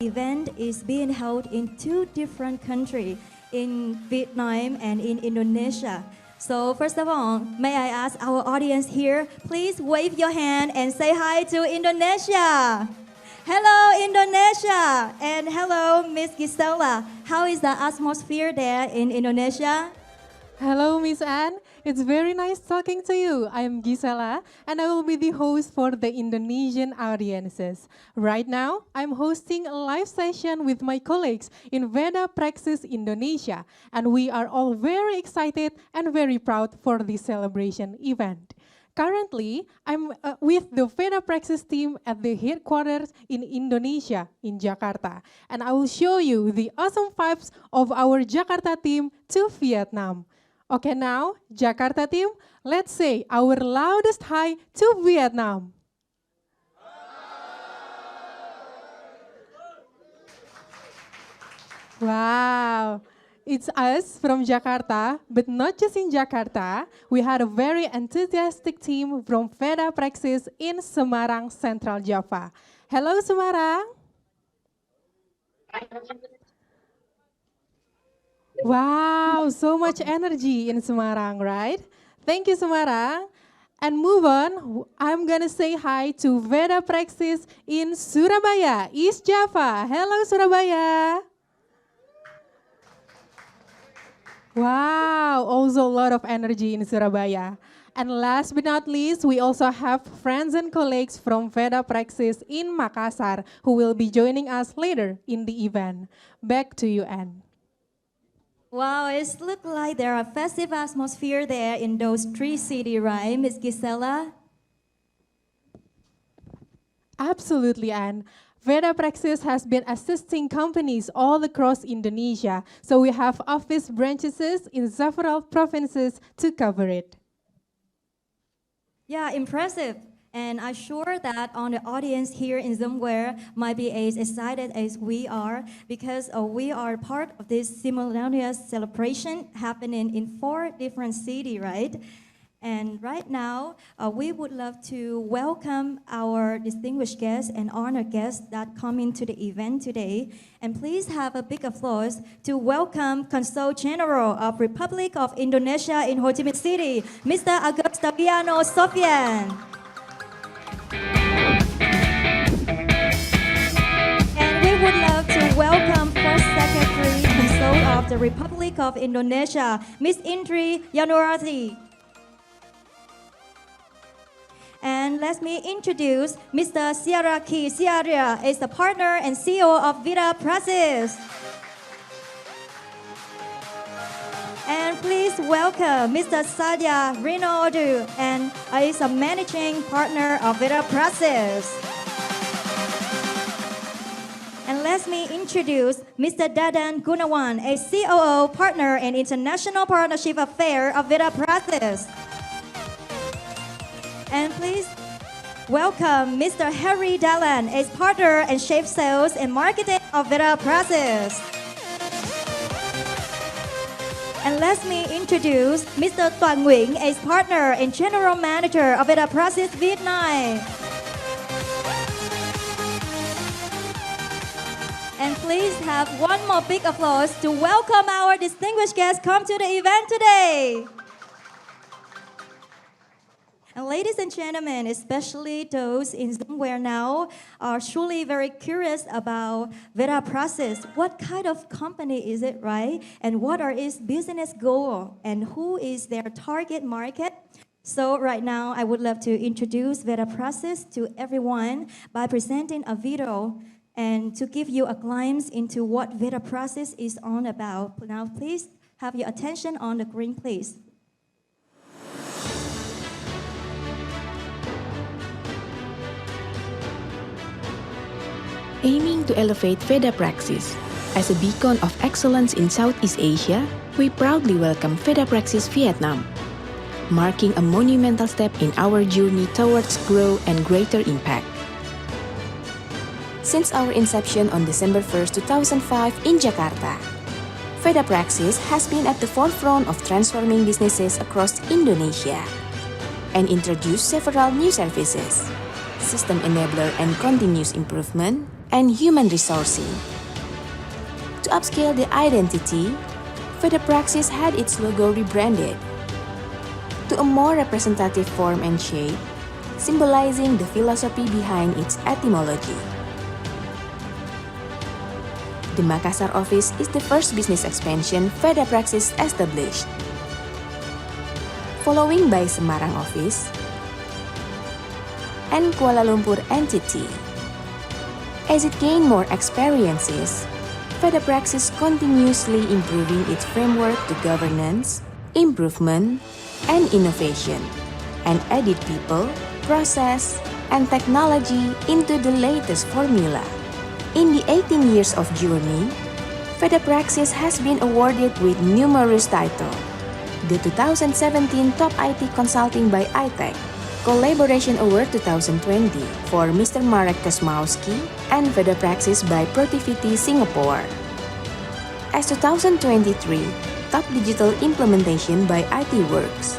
event is being held in two different countries, in Vietnam and in Indonesia. So first of all, may I ask our audience here, please wave your hand and say hi to Indonesia. Hello, Indonesia, and hello, Miss Gisela. How is the atmosphere there in Indonesia? Hello, Miss Anne. It's very nice talking to you. I'm Gisela, and I will be the host for the Indonesian audiences. Right now, I'm hosting a live session with my colleagues in Veda Praxis Indonesia, and we are all very excited and very proud for this celebration event. Currently, I'm with the Veda Praxis team at the headquarters in Indonesia, in Jakarta, and I will show you the awesome vibes of our Jakarta team to Vietnam. Okay, now, Jakarta team, let's say our loudest hi to Vietnam. Wow, it's us from Jakarta, but not just in Jakarta. We had a very enthusiastic team from Veda Praxis in Semarang, Central Java. Hello, Semarang. Wow, so much energy in Semarang, right? Thank you, Semarang. And move on, I'm gonna say hi to Veda Praxis in Surabaya, East Java. Hello, Surabaya. Wow, also a lot of energy in Surabaya. And last but not least, we also have friends and colleagues from Veda Praxis in Makassar who will be joining us later in the event. Back to you, Anne. Wow, it looks like there are festive atmosphere there in those three cities, right, Miss Gisela? Absolutely, Anne. Veda Praxis has been assisting companies all across Indonesia, so we have office branches in several provinces to cover it. Yeah, impressive. And I'm sure that on the audience here in somewhere might be as excited as we are because we are part of this simultaneous celebration happening in 4 different cities, right? And right now, we would love to welcome our distinguished guests and honored guests that come into the event today. And please have a big applause to welcome Consul General of Republic of Indonesia in Ho Chi Minh City, Mr. Agustaviano Sofian. And we would love to welcome First Secretary Consul of the Republic of Indonesia, Ms. Indri Yanurati. And let me introduce Mr. Siaraki Siaria, is the partner and CEO of Veda Praxis. And please welcome Mr. Sadia Rinaldo, and is a managing partner of Veda Praxis. And let me introduce Mr. Dadan Gunawan, a COO partner and international partnership affair of Veda Praxis. And please welcome Mr. Harry Dalan, a partner and chief sales and marketing of Veda Praxis. And let me introduce Mr. Tuan Nguyen, a partner and general manager of Veda Praxis Vietnam. And please have one more big applause to welcome our distinguished guests come to the event today. And ladies and gentlemen, especially those in somewhere now, are truly very curious about Veda Praxis. What kind of company is it, right? And what are its business goals? And who is their target market? So right now, I would love to introduce Veda Praxis to everyone by presenting a video and to give you a glimpse into what Veda Praxis is all about. Now, please have your attention on the screen, please. Aiming to elevate Veda Praxis as a beacon of excellence in Southeast Asia, we proudly welcome Veda Praxis Vietnam, marking a monumental step in our journey towards growth and greater impact. Since our inception on December 1st, 2005 in Jakarta, Veda Praxis has been at the forefront of transforming businesses across Indonesia and introduced several new services, system enabler and continuous improvement, and human resourcing. To upscale the identity, Veda Praxis had its logo rebranded to a more representative form and shape, symbolizing the philosophy behind its etymology. The Makassar office is the first business expansion Veda Praxis established, following by Semarang office and Kuala Lumpur entity. As it gained more experiences, Veda Praxis continuously improving its framework to governance, improvement, and innovation, and added people, process, and technology into the latest formula. In the 18 years of journey, Veda Praxis has been awarded with numerous titles. The 2017 Top IT Consulting by iTech, Collaboration Award 2020 for Mr. Marek Kosmowski and Veda Praxis by Protiviti Singapore. As 2023 Top Digital Implementation by IT Works.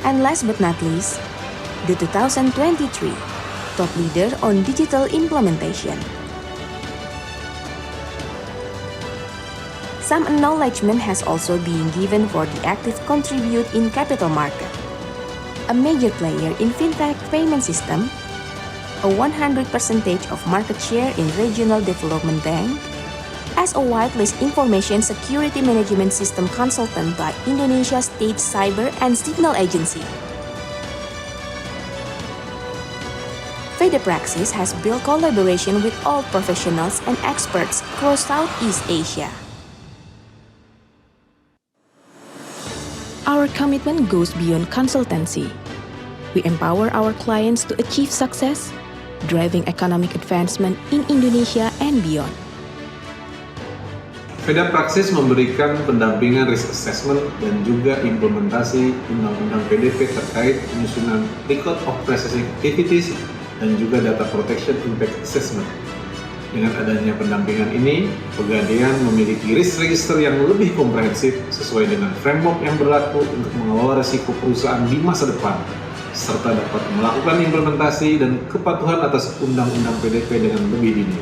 And last but not least, the 2023 Top Leader on Digital Implementation. Some acknowledgement has also been given for the active contribute in capital market, a major player in fintech payment system, a 100% of market share in regional development bank, as a whitelist information security management system consultant by Indonesia State Cyber and Signal Agency. Veda Praxis has built collaboration with all professionals and experts across Southeast Asia. Our commitment goes beyond consultancy. We empower our clients to achieve success, driving economic advancement in Indonesia and beyond. Veda Praxis memberikan pendampingan risk assessment dan juga implementasi Undang-Undang PDP terkait penyusunan record of processing activities dan juga data protection impact assessment. Dengan adanya pendampingan ini, Pegadaian memiliki risk register yang lebih komprehensif sesuai dengan framework yang berlaku untuk mengelola risiko perusahaan di masa depan, serta dapat melakukan implementasi dan kepatuhan atas Undang-Undang PDP dengan lebih dini.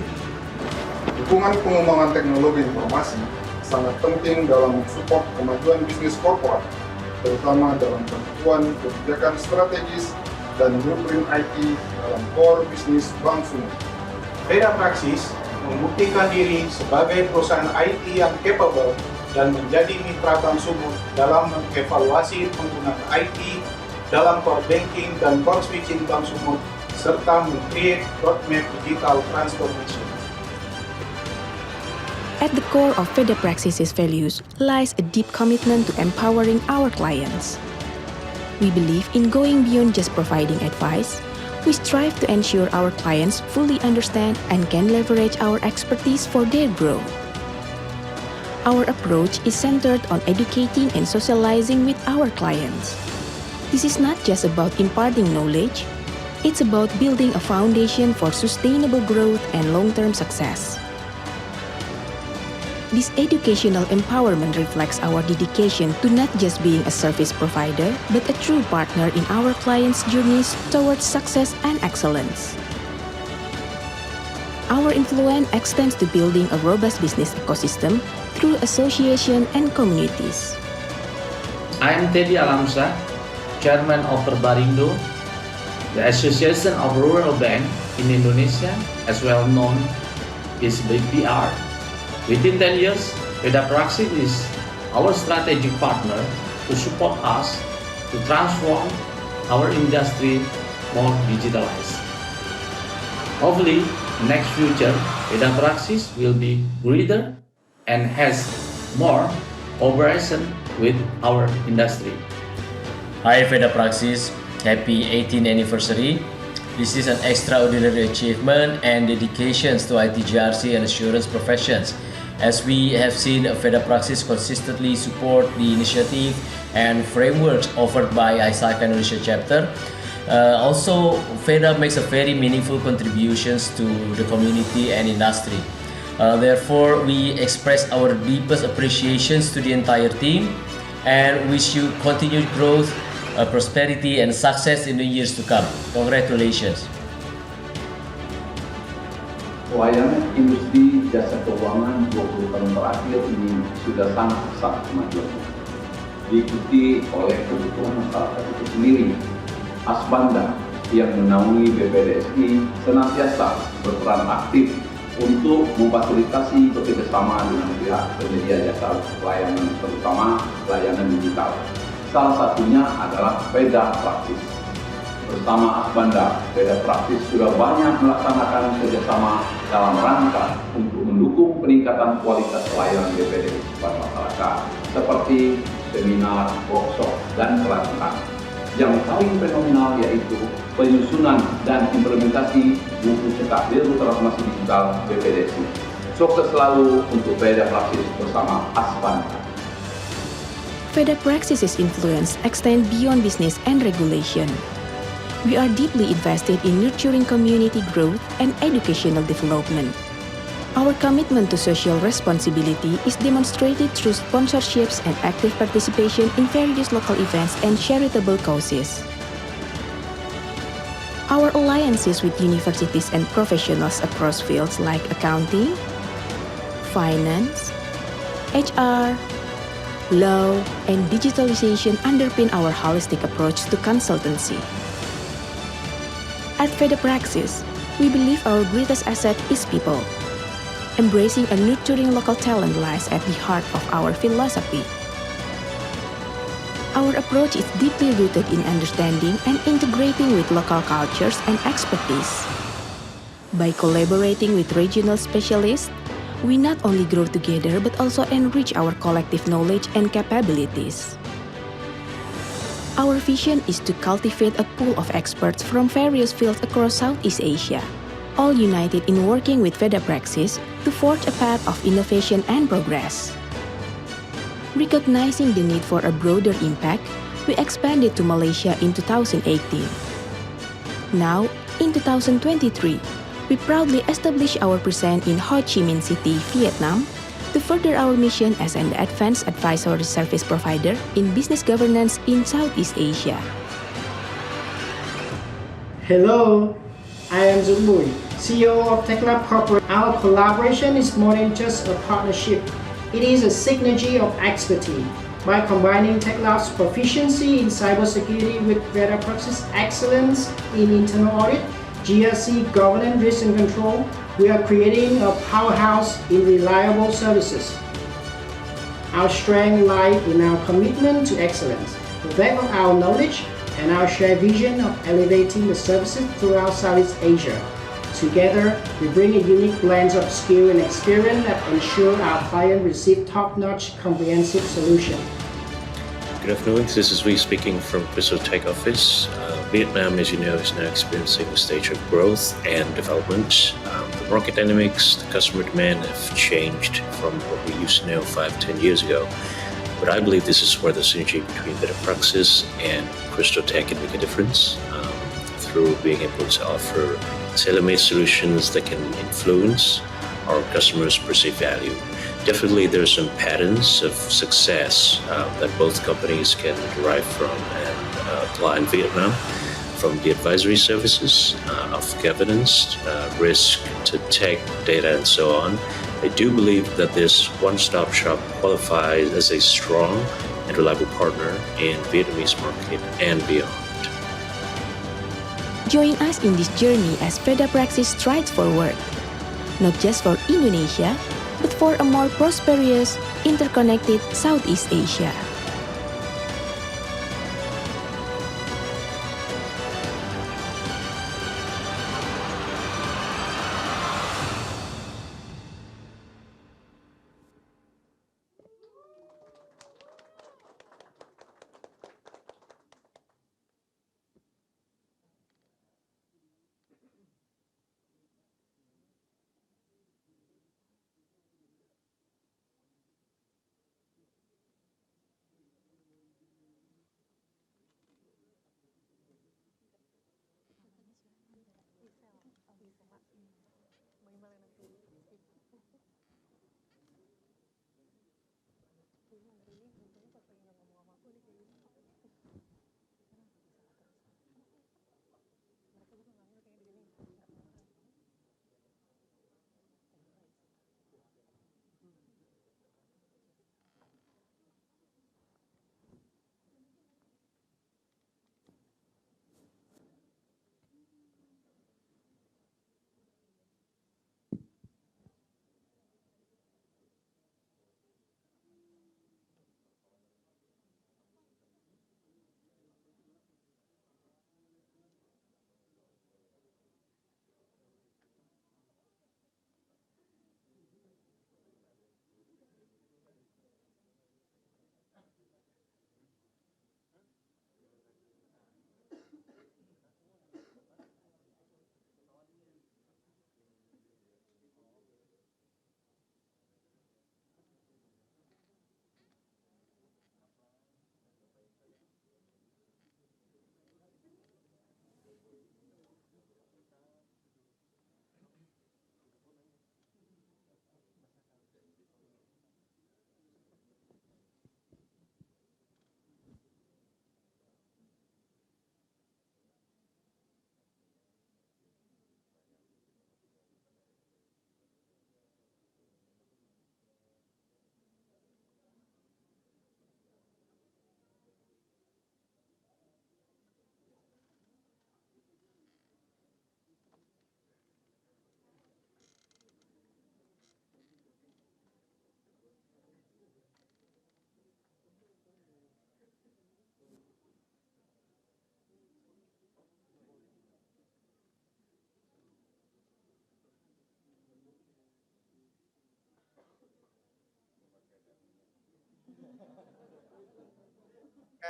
Dukungan pengembangan teknologi informasi sangat penting dalam mensupport kemajuan bisnis korporat, terutama dalam penentuan kebijakan strategis dan blueprint IT dalam core bisnis bank sumber. Veda Praxis membuktikan diri sebagai perusahaan IT yang capable dan menjadi mitra bank sumur dalam mengevaluasi penggunaan IT dalam core banking dan core switching bank sumur serta meng-create roadmap digital transformation. At the core of Veda Praxis' values lies a deep commitment to empowering our clients. We believe in going beyond just providing advice. We strive to ensure our clients fully understand and can leverage our expertise for their growth. Our approach is centered on educating and socializing with our clients. This is not just about imparting knowledge, it's about building a foundation for sustainable growth and long-term success. This educational empowerment reflects our dedication to not just being a service provider, but a true partner in our clients' journeys towards success and excellence. Our influence extends to building a robust business ecosystem through association and communities. I am Teddy Alamsa, Chairman of Perbarindo, the Association of Rural Bank in Indonesia, as well known as BPR. Within 10 years, Veda Praxis is our strategic partner to support us to transform our industry more digitalized. Hopefully, in the next future, Veda Praxis will be greater and has more cooperation with our industry. Hi Veda Praxis, happy 18th anniversary. This is an extraordinary achievement and dedication to IT GRC and assurance professions. As we have seen, Veda Praxis consistently support the initiative and frameworks offered by ISACA Indonesia chapter. Also, Veda makes a very meaningful contributions to the community and industry. Therefore, we express our deepest appreciations to the entire team and wish you continued growth, prosperity and success in the years to come. Congratulations. Pelayanan industri jasa keuangan 20 tahun terakhir ini sudah sangat pesat kemajuannya, diikuti oleh kebutuhan masyarakat itu sendiri. Asbanda yang menaungi BPDSI senantiasa berperan aktif untuk memfasilitasi bekerjasama dengan pihak penyedia jasa pelayanan, terutama layanan digital. Salah satunya adalah Veda Praxis. Bersama Asbanda, Veda Praxis sudah banyak melaksanakan kerjasama dalam rangka untuk mendukung peningkatan kualitas pelayanan BPDSI kepada masyarakat, seperti seminar, workshop, dan pelatihan. Yang paling fenomenal yaitu penyusunan dan implementasi buku cetak biru transformasi digital BPDSI. Sukses selalu untuk Veda Praxis bersama Asbanda. Veda Praxis' influence extends beyond business and regulation. We are deeply invested in nurturing community growth and educational development. Our commitment to social responsibility is demonstrated through sponsorships and active participation in various local events and charitable causes. Our alliances with universities and professionals across fields like accounting, finance, HR, law, and digitalization underpin our holistic approach to consultancy. At Veda Praxis, we believe our greatest asset is people. Embracing and nurturing local talent lies at the heart of our philosophy. Our approach is deeply rooted in understanding and integrating with local cultures and expertise. By collaborating with regional specialists, we not only grow together but also enrich our collective knowledge and capabilities. Our vision is to cultivate a pool of experts from various fields across Southeast Asia, all united in working with Veda Praxis to forge a path of innovation and progress. Recognizing the need for a broader impact, we expanded to Malaysia in 2018. Now, in 2023, we proudly established our presence in Chi Minh City, Vietnam, to further our mission as an advanced advisory service provider in business governance in Southeast Asia. Hello, I am Zubui, CEO of TechLab Corporate. Our collaboration is more than just a partnership. It is a synergy of expertise. By combining TechLab's proficiency in cybersecurity with Veda Praxis' excellence in internal audit, GRC governance, risk and control, we are creating a powerhouse in reliable services. Our strength lies in our commitment to excellence, the back of our knowledge, and our shared vision of elevating the services throughout Southeast Asia. Together, we bring a unique blend of skill and experience that ensure our clients receive top-notch comprehensive solution. Good afternoon, this is Lee speaking from Crystal Tech Office. Vietnam, as you know, is now experiencing a stage of growth and development. The market dynamics, the customer demand have changed from what we used to know 5-10 years ago. But I believe this is where the synergy between Veda Praxis and Crystal Tech can make a difference through being able to offer tailor-made solutions that can influence our customers' perceived value. Definitely there are some patterns of success that both companies can derive from and apply in Vietnam, from the advisory services, of governance, risk to tech, data, and so on. I do believe that this one-stop shop qualifies as a strong and reliable partner in Vietnamese market and beyond. Join us in this journey as Veda Praxis strides forward, not just for Indonesia, but for a more prosperous, interconnected Southeast Asia.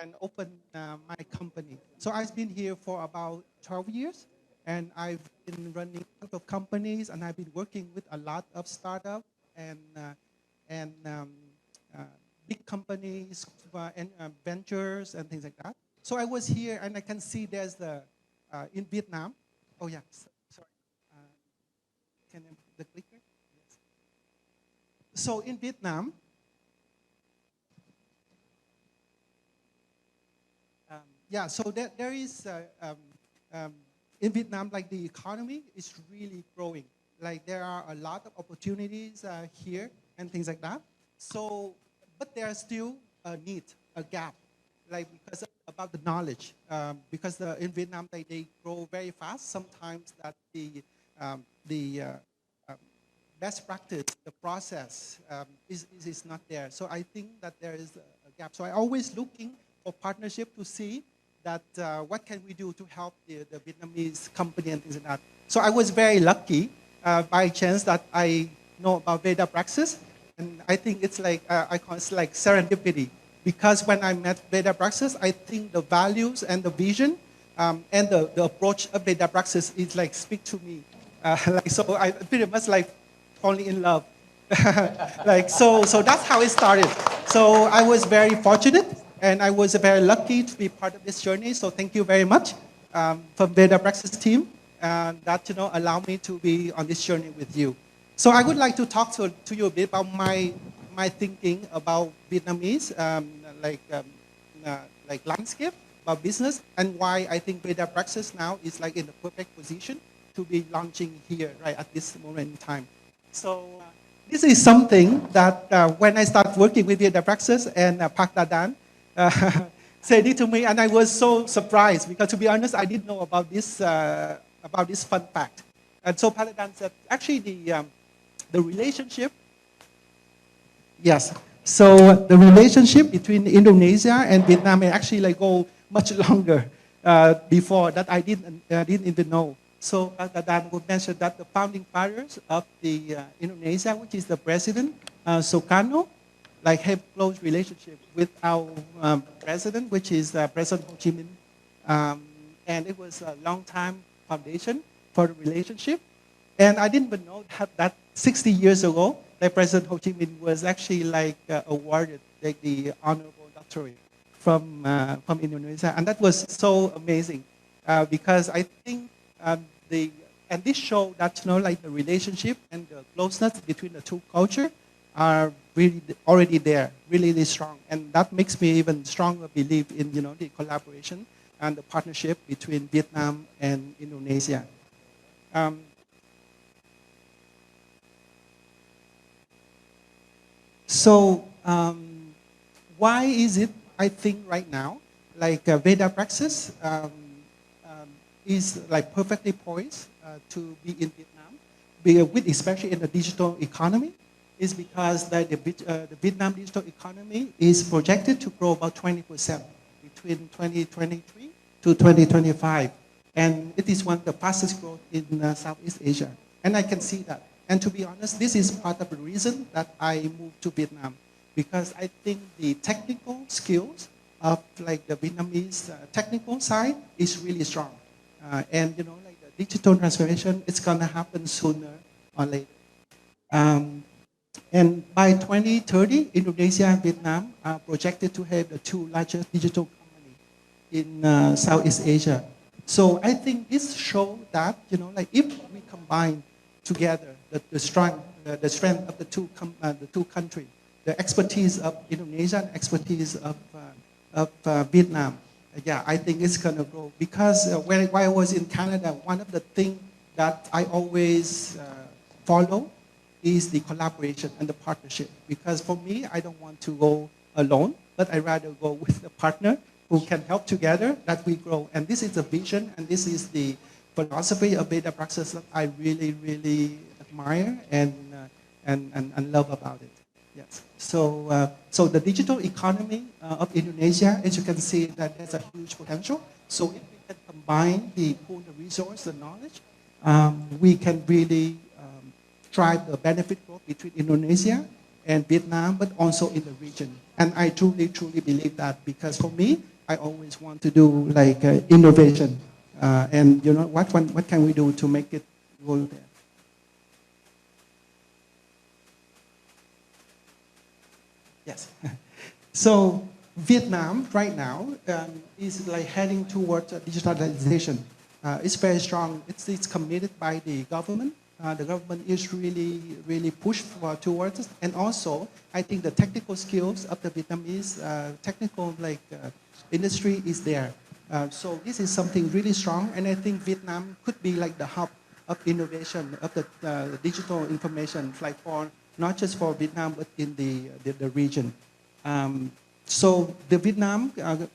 and open my company. So I've been here for about 12 years, and I've been running a lot of companies, and I've been working with a lot of startups and uh, big companies and ventures and things like that. So I was here, and I can see there's the in Vietnam. Oh yeah, sorry. Uh, can I, the clicker? Yes. So in Vietnam, yeah, so there is, um, in Vietnam, like the economy is really growing. Like there are a lot of opportunities here and things like that. So, but there's still a need, a gap, like because about the knowledge. Because in Vietnam, they grow very fast. Sometimes that the best practice, the process is not there. So I think that there is a gap. So I always looking for partnership to see that what can we do to help the Vietnamese company and things like that. So I was very lucky by chance that I know about Veda Praxis, and I think it's like I call it like serendipity, because when I met Veda Praxis, I think the values and the vision and the approach of Veda Praxis is like speak to me. Like so, I pretty much like falling in love. Like so that's how it started. So I was very fortunate, and I was very lucky to be part of this journey. So thank you very much from Veda Praxis team that allow me to be on this journey with you. So I would like to talk to you a bit about my thinking about Vietnamese, like landscape, about business, and why I think Veda Praxis now is like in the perfect position to be launching here right at this moment in time. So this is something that when I started working with Veda Praxis and Pak Dadan said it to me, and I was so surprised because, to be honest, I didn't know about this fun fact. And so Pak Dadan said, actually, the relationship. Yes. So the relationship between Indonesia and Vietnam may actually like go much longer before that. I didn't even know. So Pak Dadan would mention that the founding fathers of the Indonesia, which is the president Sukarno, like have close relationship with our president, which is President Ho Chi Minh, and it was a long time foundation for the relationship. And I didn't even know that 60 years ago, like President Ho Chi Minh was actually like awarded like the honorable doctorate from Indonesia, and that was so amazing because I think and this show that like the relationship and the closeness between the two cultures are really already there, really strong, and that makes me even stronger believe in the collaboration and the partnership between Vietnam and Indonesia. So why is it, I think right now, like Veda Praxis is like perfectly poised to be in Vietnam, especially in the digital economy, is because the Vietnam digital economy is projected to grow about 20% between 2023 to 2025. And it is one of the fastest growth in Southeast Asia. And I can see that. And to be honest, this is part of the reason that I moved to Vietnam, because I think the technical skills of like the Vietnamese technical side is really strong. And like the digital transformation, it's gonna happen sooner or later. And by 2030, Indonesia and Vietnam are projected to have the two largest digital companies in Southeast Asia. So I think this shows that like if we combine together the strength of the two countries, the expertise of Indonesia and expertise of Vietnam. Yeah, I think it's gonna grow because while I was in Canada, one of the things that I always follow is the collaboration and the partnership. Because for me, I don't want to go alone, but I rather go with a partner who can help together that we grow. And this is the vision, and this is the philosophy of Veda Praxis that I really admire and love about it. Yes. So so the digital economy of Indonesia, as you can see, that has a huge potential. So if we can combine the resource, the knowledge, we can really drive the benefit growth between Indonesia and Vietnam, but also in the region. And I truly, truly believe that, because for me, I always want to do like innovation. And you know, what can we do to make it go there? Yes. So Vietnam right now is like heading towards digitalization. It's very strong. It's committed by the government. The government is really pushed towards it. And also, I think the technical skills of the Vietnamese technical industry is there. So this is something really strong. And I think Vietnam could be like the hub of innovation of the digital information, like for not just for Vietnam, but in the region. So the Vietnam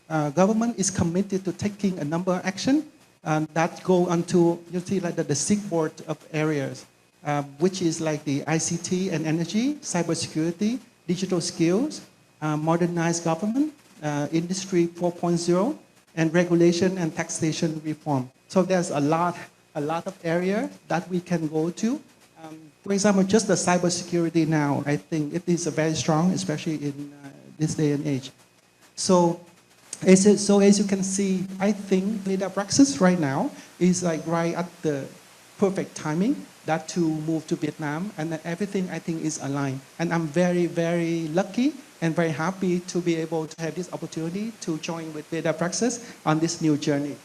government is committed to taking a number of action that go onto, you see, like the SIG board of areas, which is like the ICT and energy, cybersecurity, digital skills, modernized government, industry 4.0, and regulation and taxation reform. So there's a lot of area that we can go to. For example, just the cybersecurity now, I think it is very strong, especially in this day and age. So as you can see, I think Veda Praxis right now is like right at the perfect timing that to move to Vietnam, and that everything I think is aligned. And I'm very, very lucky and very happy to be able to have this opportunity to join with Veda Praxis on this new journey.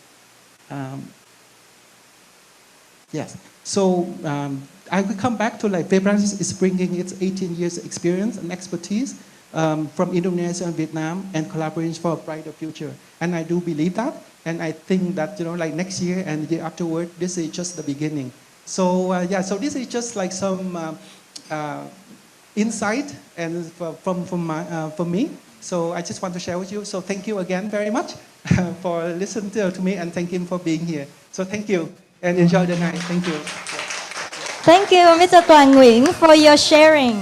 Yes. So I will come back to like Veda Praxis is bringing its 18 years experience and expertise from Indonesia and Vietnam and collaborating for a brighter future. And I do believe that. And I think that, you know, like next year and the year afterward, this is just the beginning. So yeah, so this is just like some insight and from me. So I just want to share with you. So thank you again very much for listening to me, and thank you for being here. So thank you and enjoy the night. Thank you. Thank you, Mr. Tuan Nguyen, for your sharing.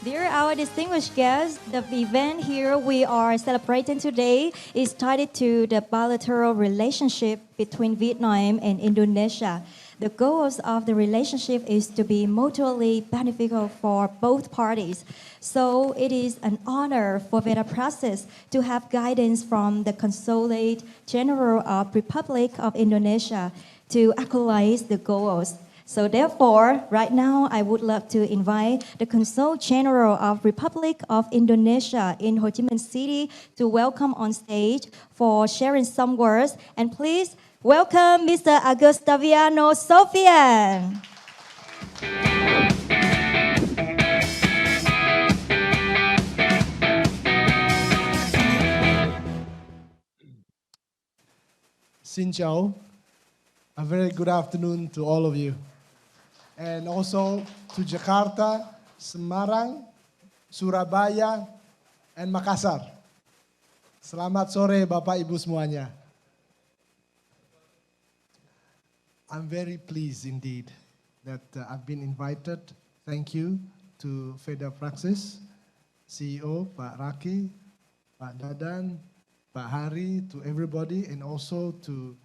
Dear our distinguished guests, the event here we are celebrating today is tied to the bilateral relationship between Vietnam and Indonesia. The goals of the relationship is to be mutually beneficial for both parties. So it is an honor for Veda Praxis to have guidance from the Consulate General of Republic of Indonesia to actualize the goals. So therefore, right now, I would love to invite the Consul General of Republic of Indonesia in Chi Minh City to welcome on stage for sharing some words. And please welcome Mr. Agustaviano Sofian. Xin chào. A very good afternoon to all of you. And also to Jakarta, Semarang, Surabaya, and Makassar. Selamat sore Bapak Ibu semuanya. I'm very pleased indeed that I've been invited. Thank you to Veda Praxis, CEO Pak Raki, Pak Dadan, Pak Hari, to everybody, and also to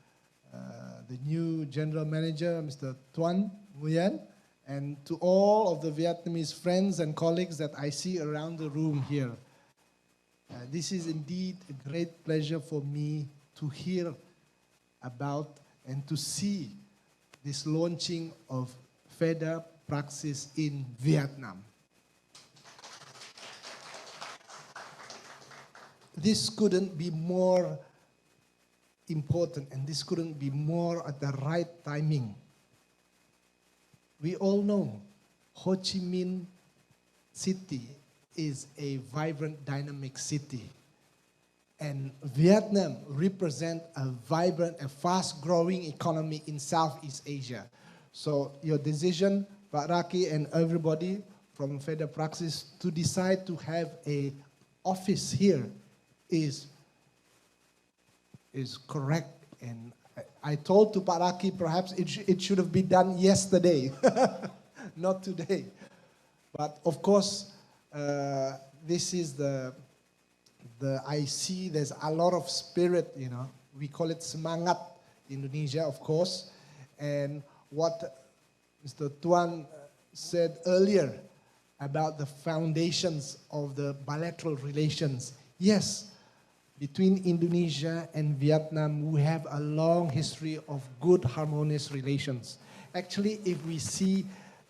the new General Manager, Mr. Tuan Nguyen, and to all of the Vietnamese friends and colleagues that I see around the room here. This is indeed a great pleasure for me to hear about and to see this launching of Veda Praxis in Vietnam. This couldn't be more important, and this couldn't be more at the right timing. We all know Ho Chi Minh City is a vibrant, dynamic city. And Vietnam represents a vibrant and fast-growing economy in Southeast Asia. So your decision, Pak Raki and everybody from Veda Praxis, to decide to have an office here is correct. And I told to Pak Raki perhaps it should have been done yesterday, not today. But of course, this is I see there's a lot of spirit, you know. We call it semangat in Indonesia, of course. And what Mr. Tuan said earlier, about the foundations of the bilateral relations. Yes, between Indonesia and Vietnam, we have a long history of good, harmonious relations. Actually, if we see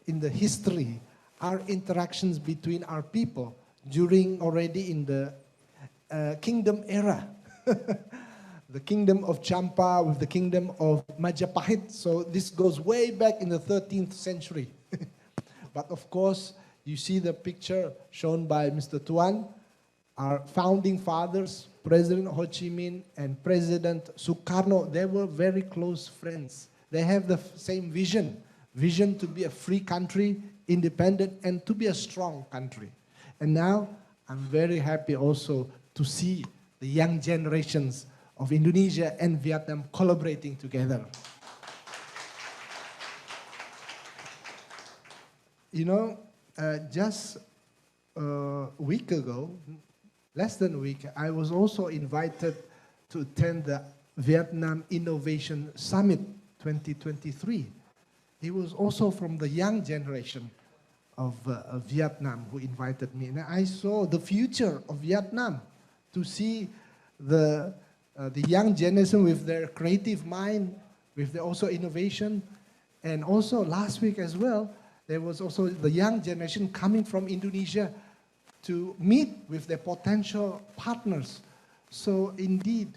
in the history, our interactions between our people during already in the kingdom era, the kingdom of Champa with the kingdom of Majapahit. So this goes way back in the 13th century. But of course, you see the picture shown by Mr. Tuan, our founding fathers, President Ho Chi Minh and President Sukarno, they were very close friends. They have the same vision to be a free country, independent, and to be a strong country. And now, I'm very happy also to see the young generations of Indonesia and Vietnam collaborating together. You know, just a week ago, less than a week, I was also invited to attend the Vietnam Innovation Summit 2023. He was also from the young generation of Vietnam who invited me. And I saw the future of Vietnam, to see the young generation with their creative mind, with their also innovation. And also last week as well, there was also the young generation coming from Indonesia to meet with their potential partners. So indeed,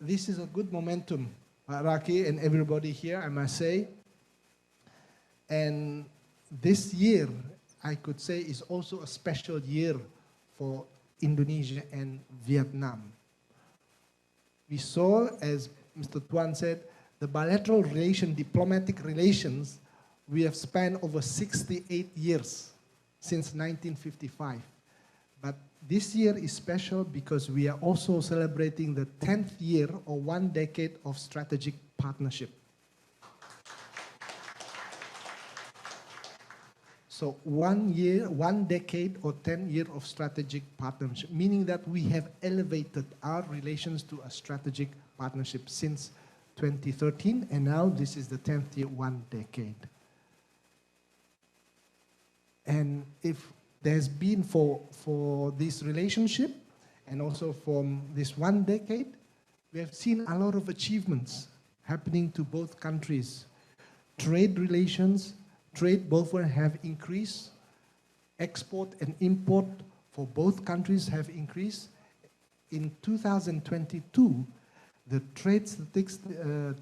this is a good momentum, Raki and everybody here, I must say. And this year, I could say, is also a special year for Indonesia and Vietnam. We saw, as Mr. Tuan said, the bilateral diplomatic relations, we have spanned over 68 years since 1955. But this year is special because we are also celebrating the 10th year or 1 decade of strategic partnership. So 1 year, 1 decade or 10 years of strategic partnership, meaning that we have elevated our relations to a strategic partnership since 2013, and now this is the 10th year, 1 decade. And if there's been for this relationship, and also from this 1 decade, we have seen a lot of achievements happening to both countries. Trade relations, trade both have increased. Export and import for both countries have increased. In 2022, the trade statistics,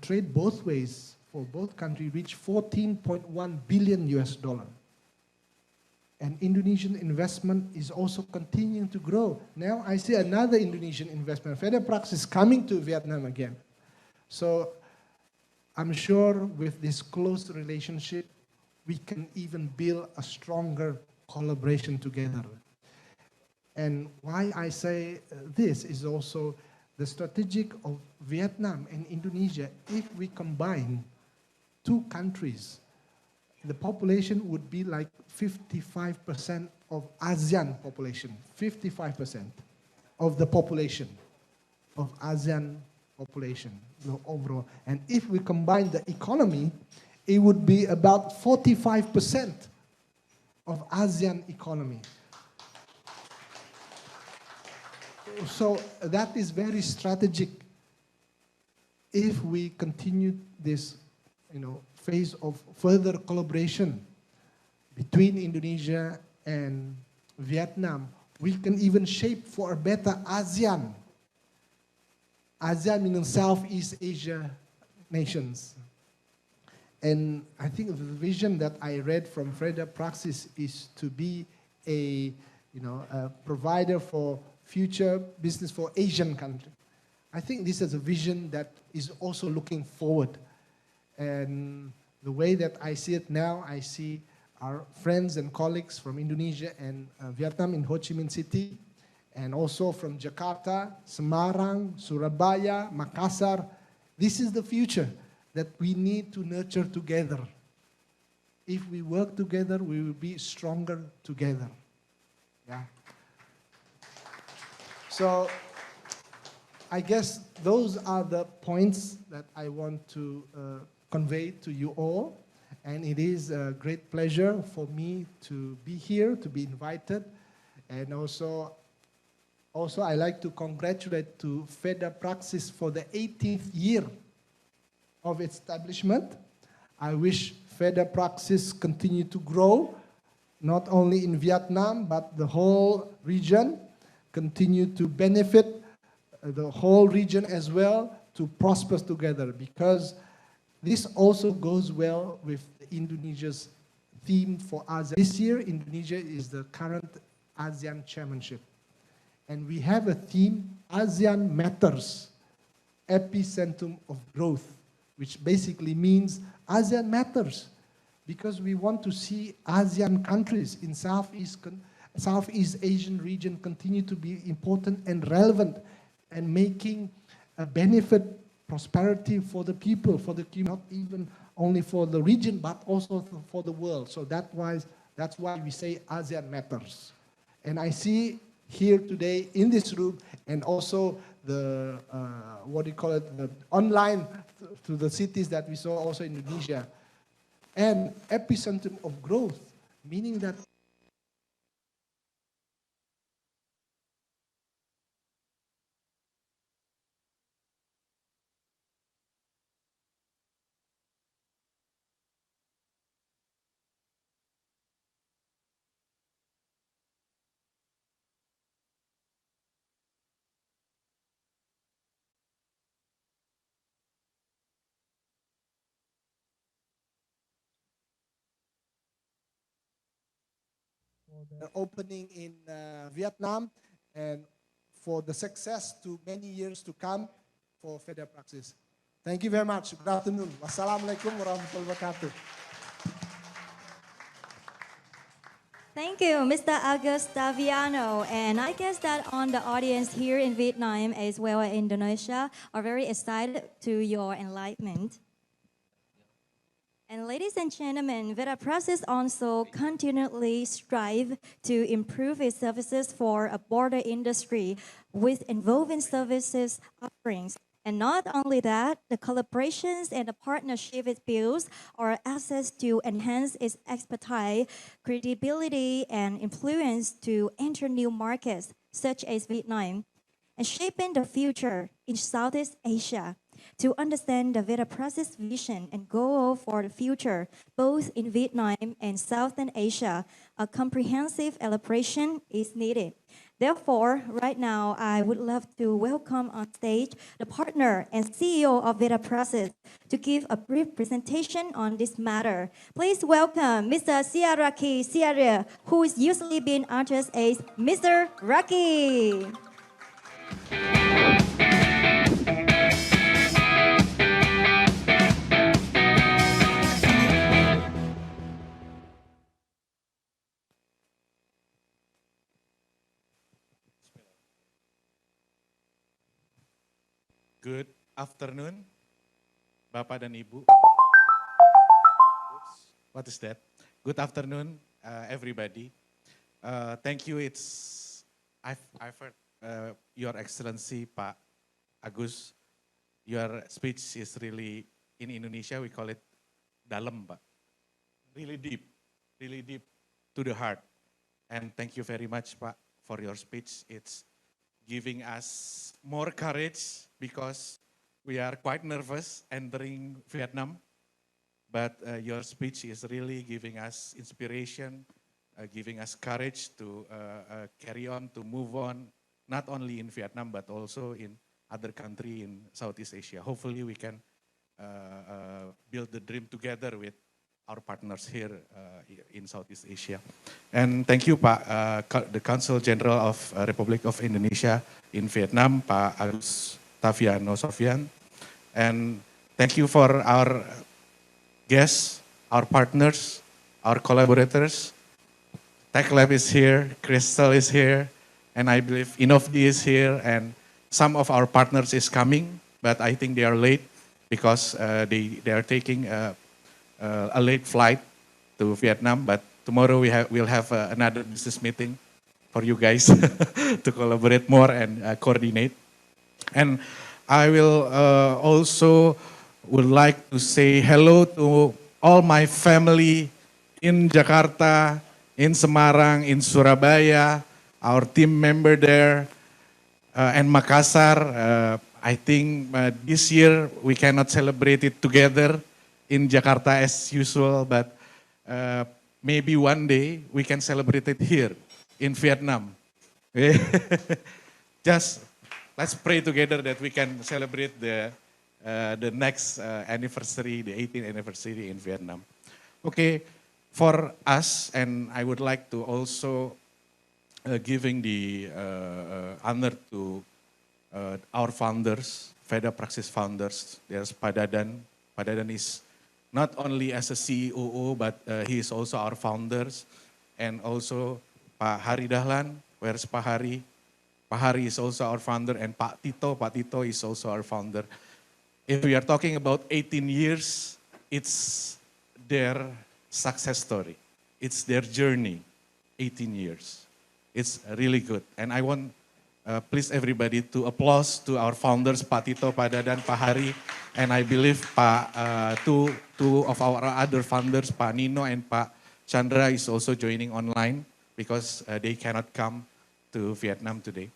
trade both ways for both countries reached $14.1 billion US. And Indonesian investment is also continuing to grow. Now I see another Indonesian investment, Veda Praxis, coming to Vietnam again. So I'm sure with this close relationship, we can even build a stronger collaboration together. And why I say this is also the strategic of Vietnam and Indonesia. If we combine two countries, the population would be like 55% of ASEAN population, 55% of the population of ASEAN population, the overall. And if we combine the economy, it would be about 45% of ASEAN economy. So that is very strategic. If we continue this, phase of further collaboration between Indonesia and Vietnam, we can even shape for a better ASEAN. ASEAN meaning Southeast Asia nations. And I think the vision that I read from Veda Praxis is to be a provider for future business for Asian countries. I think this is a vision that is also looking forward. And the way that I see it now, I see our friends and colleagues from Indonesia and Vietnam in Ho Chi Minh City, and also from Jakarta, Semarang, Surabaya, Makassar. This is the future that we need to nurture together. If we work together, we will be stronger together. Yeah. So I guess those are the points that I want to convey to you all. And it is a great pleasure for me to be here, to be invited. And also I like to congratulate to Veda Praxis for the 18th year of establishment. I wish Veda Praxis continue to grow, not only in Vietnam, but the whole region, continue to benefit the whole region as well, to prosper together, because this also goes well with Indonesia's theme for ASEAN. This year, Indonesia is the current ASEAN chairmanship. And we have a theme, ASEAN Matters, epicentrum of growth, which basically means ASEAN matters, because we want to see ASEAN countries in Southeast Asian region continue to be important and relevant and making a benefit, prosperity for the people, for the community, not even only for the region, but also for the world. So that's why we say ASEAN matters. And I see here today in this room, and also the, the online to the cities that we saw also in Indonesia, and epicentrum of growth, meaning that the opening in Vietnam, and for the success to many years to come for Veda Praxis. Thank you very much. Good afternoon. Wassalamualaikum warahmatullahi wabarakatuh. Thank you, Mr. Agustaviano. And I guess that on the audience here in Vietnam as well as Indonesia are very excited to your enlightenment. And ladies and gentlemen, Veda Praxis also continually strive to improve its services for a broader industry with involving services offerings. And not only that, the collaborations and the partnership it builds are assets to enhance its expertise, credibility, and influence to enter new markets, such as Vietnam, and shaping the future in Southeast Asia. To understand the Veda Praxis vision and goal for the future, both in Vietnam and Southern Asia, a comprehensive elaboration is needed. Therefore, right now, I would love to welcome on stage the partner and CEO of Veda Praxis to give a brief presentation on this matter. Please welcome Mr. Siaraki Siaria, who is usually being addressed as Mr. Raki. Good afternoon, Bapak dan Ibu. Oops, what is that? Good afternoon, everybody. Thank you. I've heard Your Excellency, Pak Agus. Your speech is really, in Indonesia we call it dalam, Pak. Really deep to the heart. And thank you very much, Pak, for your speech. It's giving us more courage because we are quite nervous entering Vietnam. But your speech is really giving us inspiration, giving us courage to carry on, to move on, not only in Vietnam, but also in other countries in Southeast Asia. Hopefully we can build the dream together with our partners here in Southeast Asia. And thank you, Pak, the Consul General of Republic of Indonesia in Vietnam, Pak Agustaviano Sofian. And thank you for our guests, our partners, our collaborators. Tech Lab is here, Crystal is here, and I believe Innovdi is here, and some of our partners is coming, but I think they are late because they are taking a late flight to Vietnam, but tomorrow we'll have another business meeting for you guys to collaborate more and coordinate. And I will also would like to say hello to all my family in Jakarta, in Semarang, in Surabaya, our team member there, and Makassar. I think this year we cannot celebrate it together in Jakarta as usual, but maybe one day we can celebrate it here in Vietnam. Just let's pray together that we can celebrate the next anniversary, the 18th anniversary in Vietnam. Okay, for us, and I would like to also giving the honor to our founders, Veda Praxis founders. There's Pak Dadan. Pak Dadan is not only as a CEO, but he is also our founders. And also Pak Hari Dahlan, where's Pak Hari? Pak Hari is also our founder, and Pak Tito is also our founder. If we are talking about 18 years, it's their success story. It's their journey, 18 years. It's really good. And I want please everybody to applause to our founders, Pak Tito, Pak Dadan, Pak Hari, and I believe two of our other founders, Pak Nino and Pak Chandra is also joining online because they cannot come to Vietnam today.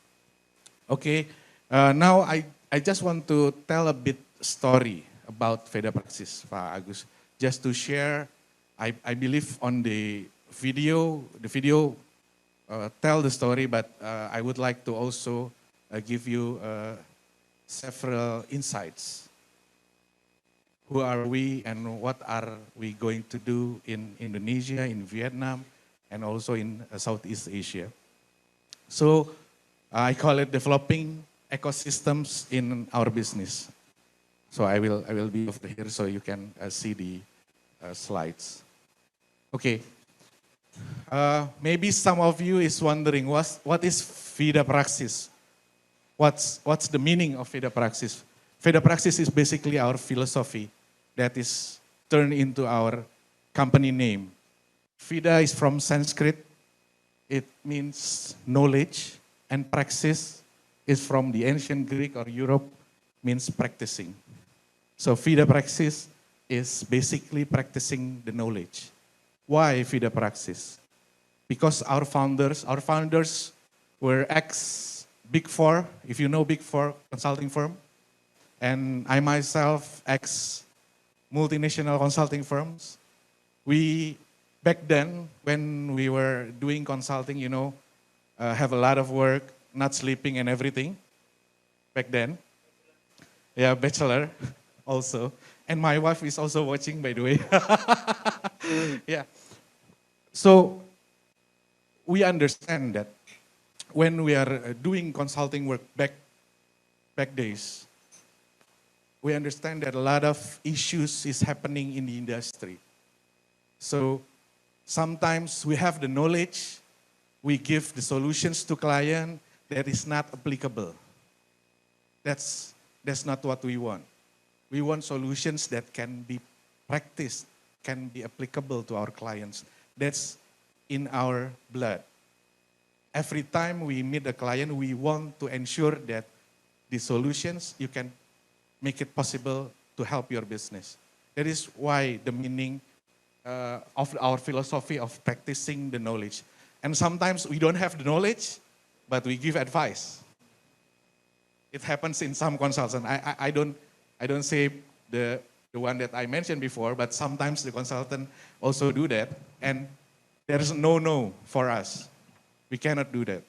Okay, now I just want to tell a bit story about Veda Praxis, Pak Agus. Just to share, I believe on the video tell the story, but I would like to also give you several insights. Who are we and what are we going to do in Indonesia, in Vietnam, and also in Southeast Asia. So I call it developing ecosystems in our business. So I will be over here so you can see the slides. Okay. Maybe some of you is wondering what is Veda Praxis? What's the meaning of Veda Praxis? Veda Praxis is basically our philosophy that is turned into our company name. Veda is from Sanskrit. It means knowledge, and praxis is from the ancient Greek or Europe, means practicing. So Veda Praxis is basically practicing the knowledge. Why Veda Praxis? Because our founders were ex-Big Four, if you know Big Four consulting firm, and I myself ex-multinational consulting firms. We, back then, when we were doing consulting, have a lot of work, not sleeping and everything, back then. Yeah, bachelor also. And my wife is also watching, by the way. Yeah. So we understand that when we are doing consulting work back days, we understand that a lot of issues is happening in the industry. So sometimes we have the knowledge, we give the solutions to client that is not applicable. That's not what we want. We want solutions that can be practiced, can be applicable to our clients. That's in our blood. Every time we meet a client, we want to ensure that the solutions, you can make it possible to help your business. That is why the meaning of our philosophy of practicing the knowledge. And sometimes we don't have the knowledge, but we give advice. It happens in some consultants. I don't say the one that I mentioned before, but sometimes the consultant also do that, and there is no for us. We cannot do that.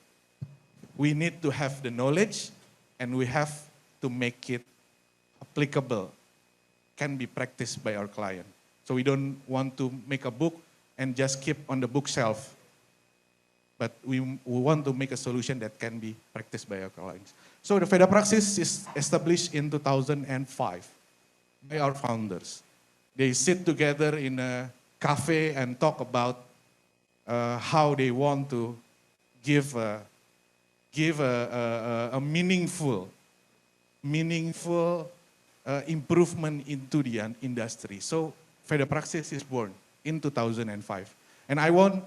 We need to have the knowledge, and we have to make it applicable, can be practiced by our client. So we don't want to make a book and just keep on the bookshelf, but we want to make a solution that can be practiced by our clients. So the Veda Praxis is established in 2005 by our founders. They sit together in a cafe and talk about how they want to give a meaningful improvement into the industry. So Veda Praxis is born in 2005. And I won't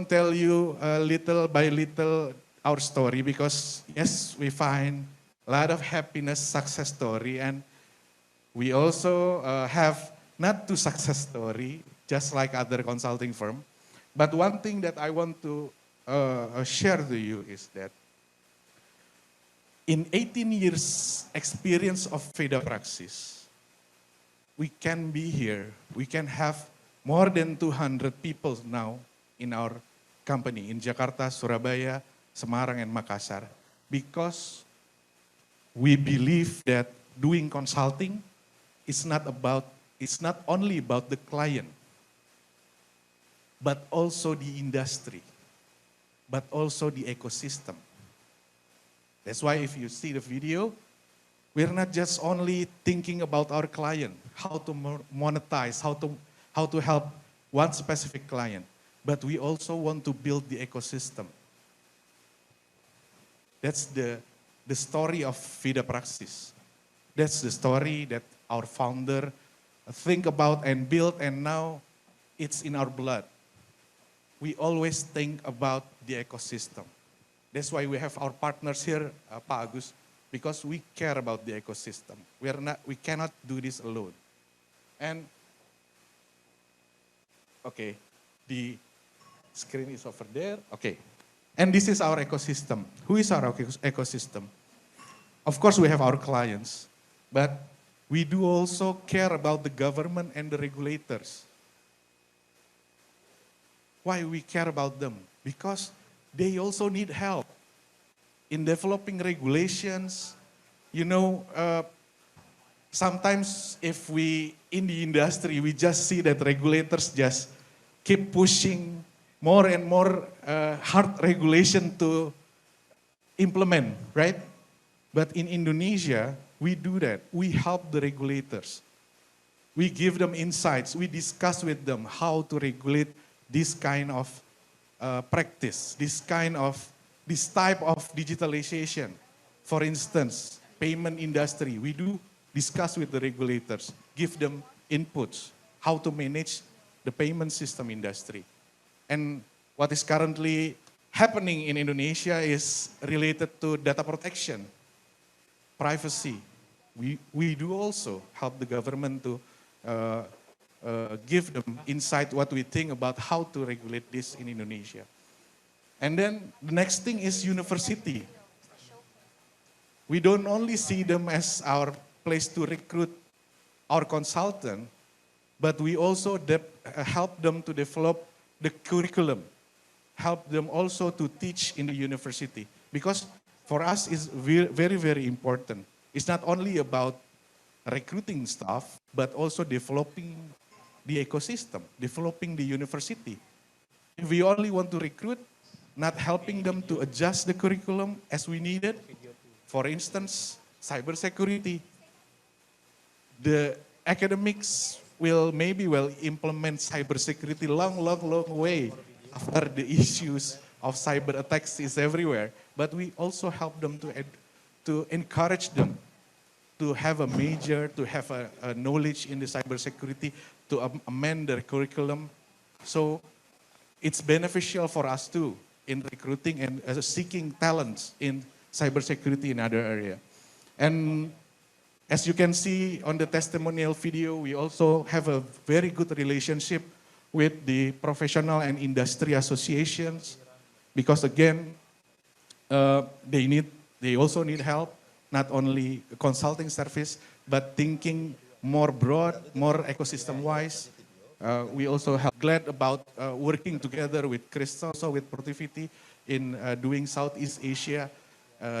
tell you little by little our story, because yes, we find a lot of happiness, success story, and we also have not to success story, just like other consulting firm. But one thing that I want to share to you is that in 18 years experience of Veda Praxis, we can be here, we can have more than 200 people now in our company in Jakarta, Surabaya, Semarang, and Makassar, because we believe that doing consulting is not only about the client, but also the industry, but also the ecosystem. That's why if you see the video, we're not just only thinking about our client, how to monetize, how to help one specific client, but we also want to build the ecosystem. That's the story of Veda Praxis. That's the story that our founder think about and built, and now it's in our blood. We always think about the ecosystem. That's why we have our partners here, Pak Agus, because we care about the ecosystem. We cannot do this alone. And okay, the screen is over there. Okay, and this is our ecosystem. Who is our ecosystem? Of course, we have our clients, but we do also care about the government and the regulators. Why we care about them? Because they also need help in developing regulations. You know, sometimes if we, in the industry, we just see that regulators just keep pushing more and more hard regulation to implement, right? But in Indonesia, we do that. We help the regulators. We give them insights. We discuss with them how to regulate this kind of practice, this type of digitalization. For instance, payment industry, we do discuss with the regulators, give them inputs, how to manage the payment system industry. And what is currently happening in Indonesia is related to data protection, privacy. We do also help the government to give them insight what we think about how to regulate this in Indonesia. And then the next thing is university. We don't only see them as our place to recruit our consultant, but we also help them to develop the curriculum, help them also to teach in the university. Because for us it's very, very important. It's not only about recruiting staff, but also developing the ecosystem, developing the university. If we only want to recruit, not helping them to adjust the curriculum as we need it, for instance, cybersecurity, the academics will implement cybersecurity long way after the issues of cyber attacks is everywhere. But we also help them to encourage them to have a major, to have a knowledge in the cybersecurity, to amend their curriculum. So it's beneficial for us too in recruiting and seeking talents in cybersecurity in other area. And as you can see on the testimonial video, we also have a very good relationship with the professional and industry associations, because again, they also need help, not only consulting service, but thinking more broad, more ecosystem-wise. We also glad about working together with Crystal, also with Productivity in doing Southeast Asia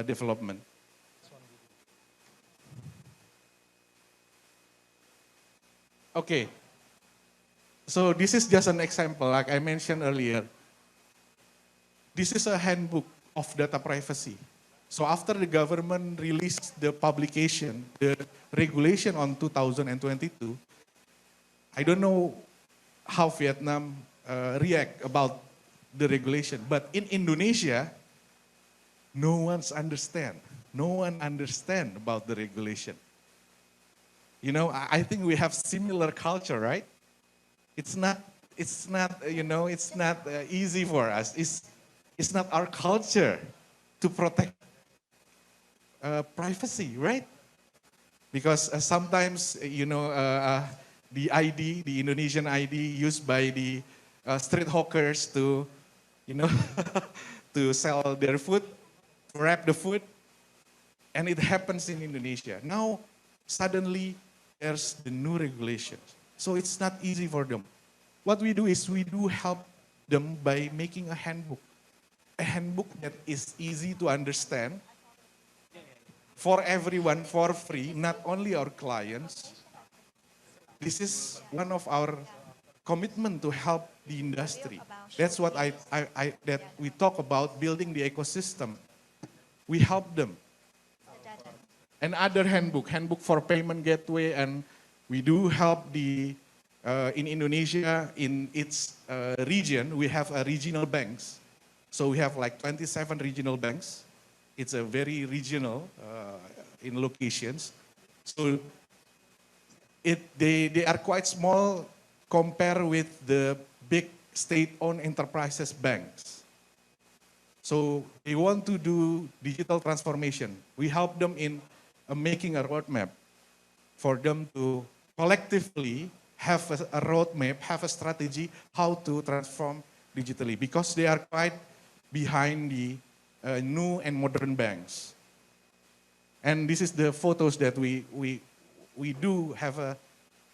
development. Okay, so this is just an example, like I mentioned earlier. This is a handbook of data privacy. So after the government released the publication, the regulation on 2022, I don't know how Vietnam react about the regulation, but in Indonesia, no one understand about the regulation. You know, I think we have similar culture, right? It's not easy for us. It's not our culture to protect privacy, right? Because sometimes, the ID, the Indonesian ID used by the street hawkers to, you know, to sell their food, to wrap the food. And it happens in Indonesia. Now, suddenly, there's the new regulations. So it's not easy for them. What we do is we do help them by making a handbook that is easy to understand for everyone for free, not only our clients. This is one of our commitment to help the industry. That's what that we talk about building the ecosystem. We help them. Another handbook for payment gateway, and we do help the in Indonesia, in its region, we have regional banks. So we have like 27 regional banks. It's a very regional in locations. So they are quite small compared with the big state-owned enterprises banks. So they want to do digital transformation. We help them in making a roadmap for them to collectively have a roadmap, have a strategy how to transform digitally, because they are quite behind the new and modern banks. And this is the photos that we do have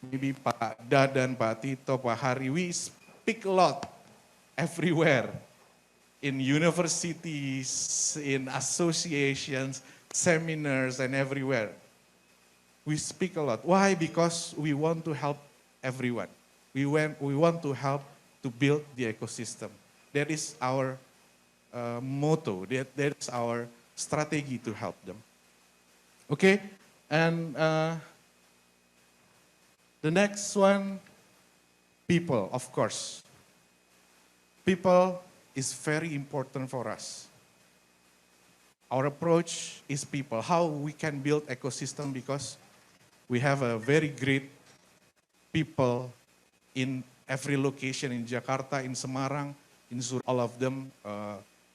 maybe Pak Dadan, Pak Tito, Pak Hari. We speak a lot everywhere, in universities, in associations, seminars, and everywhere. We speak a lot. Why? Because we want to help everyone. We want to help to build the ecosystem. That is our motto. That is our strategy to help them. Okay, and the next one, people, of course. People is very important for us. Our approach is people, how we can build ecosystem, because we have a very great people in every location, in Jakarta, in Semarang, in Surabaya, all of them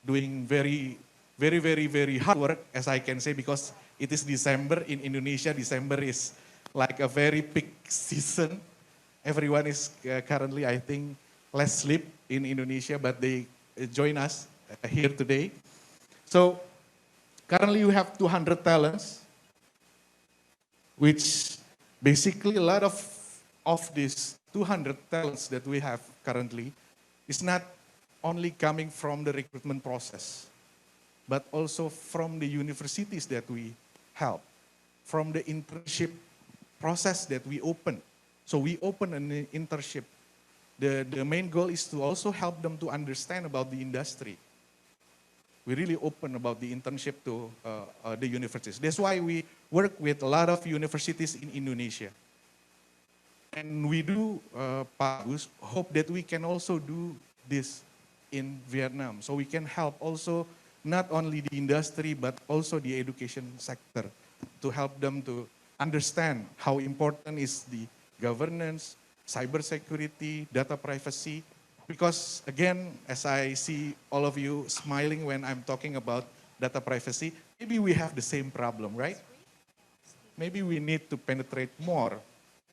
doing very hard work, as I can say, because it is December. In Indonesia, December is like a very peak season. Everyone is currently, I think, less sleep in Indonesia, but they join us here today. So currently we have 200 talents, which basically a lot of these 200 talents that we have currently is not only coming from the recruitment process, but also from the universities that we help, from the internship process that we open. So we open an internship. The main goal is to also help them to understand about the industry. We really open about the internship to the universities. That's why we work with a lot of universities in Indonesia. And we do, Pak Agus, hope that we can also do this in Vietnam. So we can help also not only the industry, but also the education sector, to help them to understand how important is the governance, cybersecurity, data privacy. Because again, as I see all of you smiling when I'm talking about data privacy, maybe we have the same problem, right? Maybe we need to penetrate more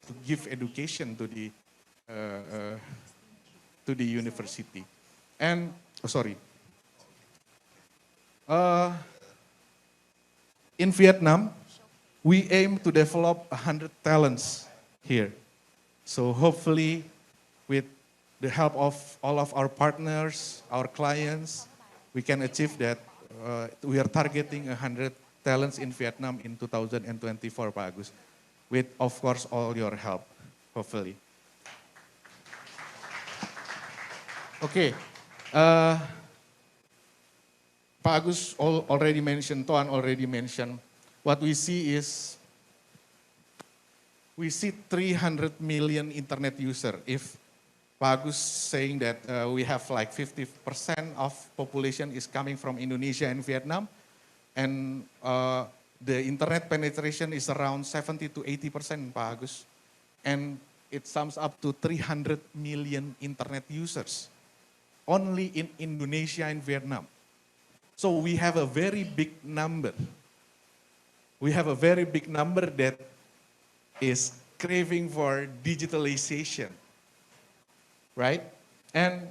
to give education to the university. And, in Vietnam, we aim to develop 100 talents here. So hopefully, with the help of all of our partners, our clients, we can achieve that. We are targeting 100 talents in Vietnam in 2024, Pak Agus, with, of course, all your help, hopefully. Okay. Pak Agus already mentioned, Toan already mentioned, what we see is, we see 300 million internet user. If Pak Agus saying that we have like 50% of population is coming from Indonesia and Vietnam, and the internet penetration is around 70 to 80%, Pak Agus. And it sums up to 300 million internet users, only in Indonesia and Vietnam. So we have a very big number. We have a very big number that is craving for digitalization, right? And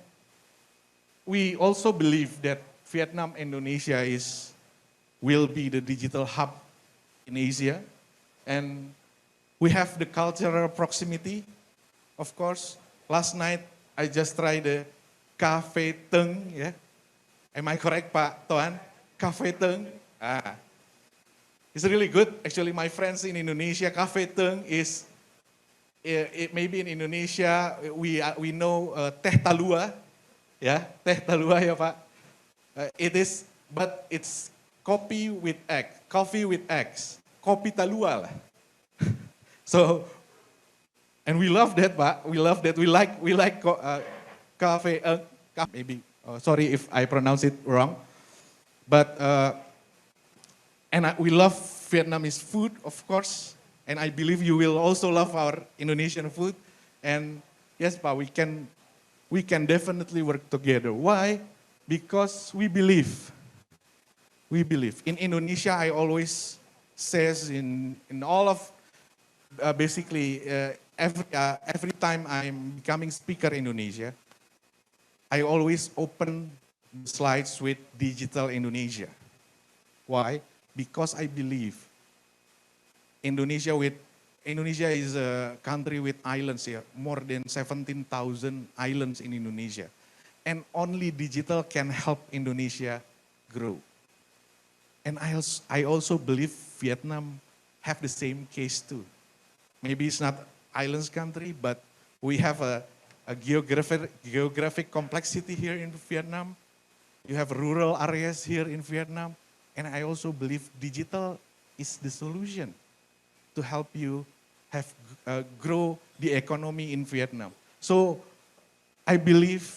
we also believe that Vietnam, Indonesia will be the digital hub in Asia. And we have the cultural proximity, of course. Last night, I just tried the Cafe Teng, yeah? Am I correct, Pak Toan? Cafe Teng. It's really good. Actually, my friends in Indonesia, Cafe Teng is, maybe in Indonesia, we know Teh Talua, yeah? Teh Talua, ya Pak. It is, but it's coffee with eggs. Kopi Talua lah. So, and we love that, Pak. We love that. We like cafe. Maybe. Sorry if I pronounce it wrong. But we love Vietnamese food, of course. And I believe you will also love our Indonesian food. And yes, Pak, we can definitely work together. Why? Because we believe. In Indonesia, I always says in all of basically every time I'm becoming speaker in Indonesia, I always open slides with digital Indonesia. Why? Because I believe Indonesia is a country with islands here, more than 17,000 islands in Indonesia. And only digital can help Indonesia grow. And I also believe Vietnam have the same case too. Maybe it's not islands country, but we have a geographic complexity here in Vietnam. You have rural areas here in Vietnam. And I also believe digital is the solution to help you grow the economy in Vietnam. So I believe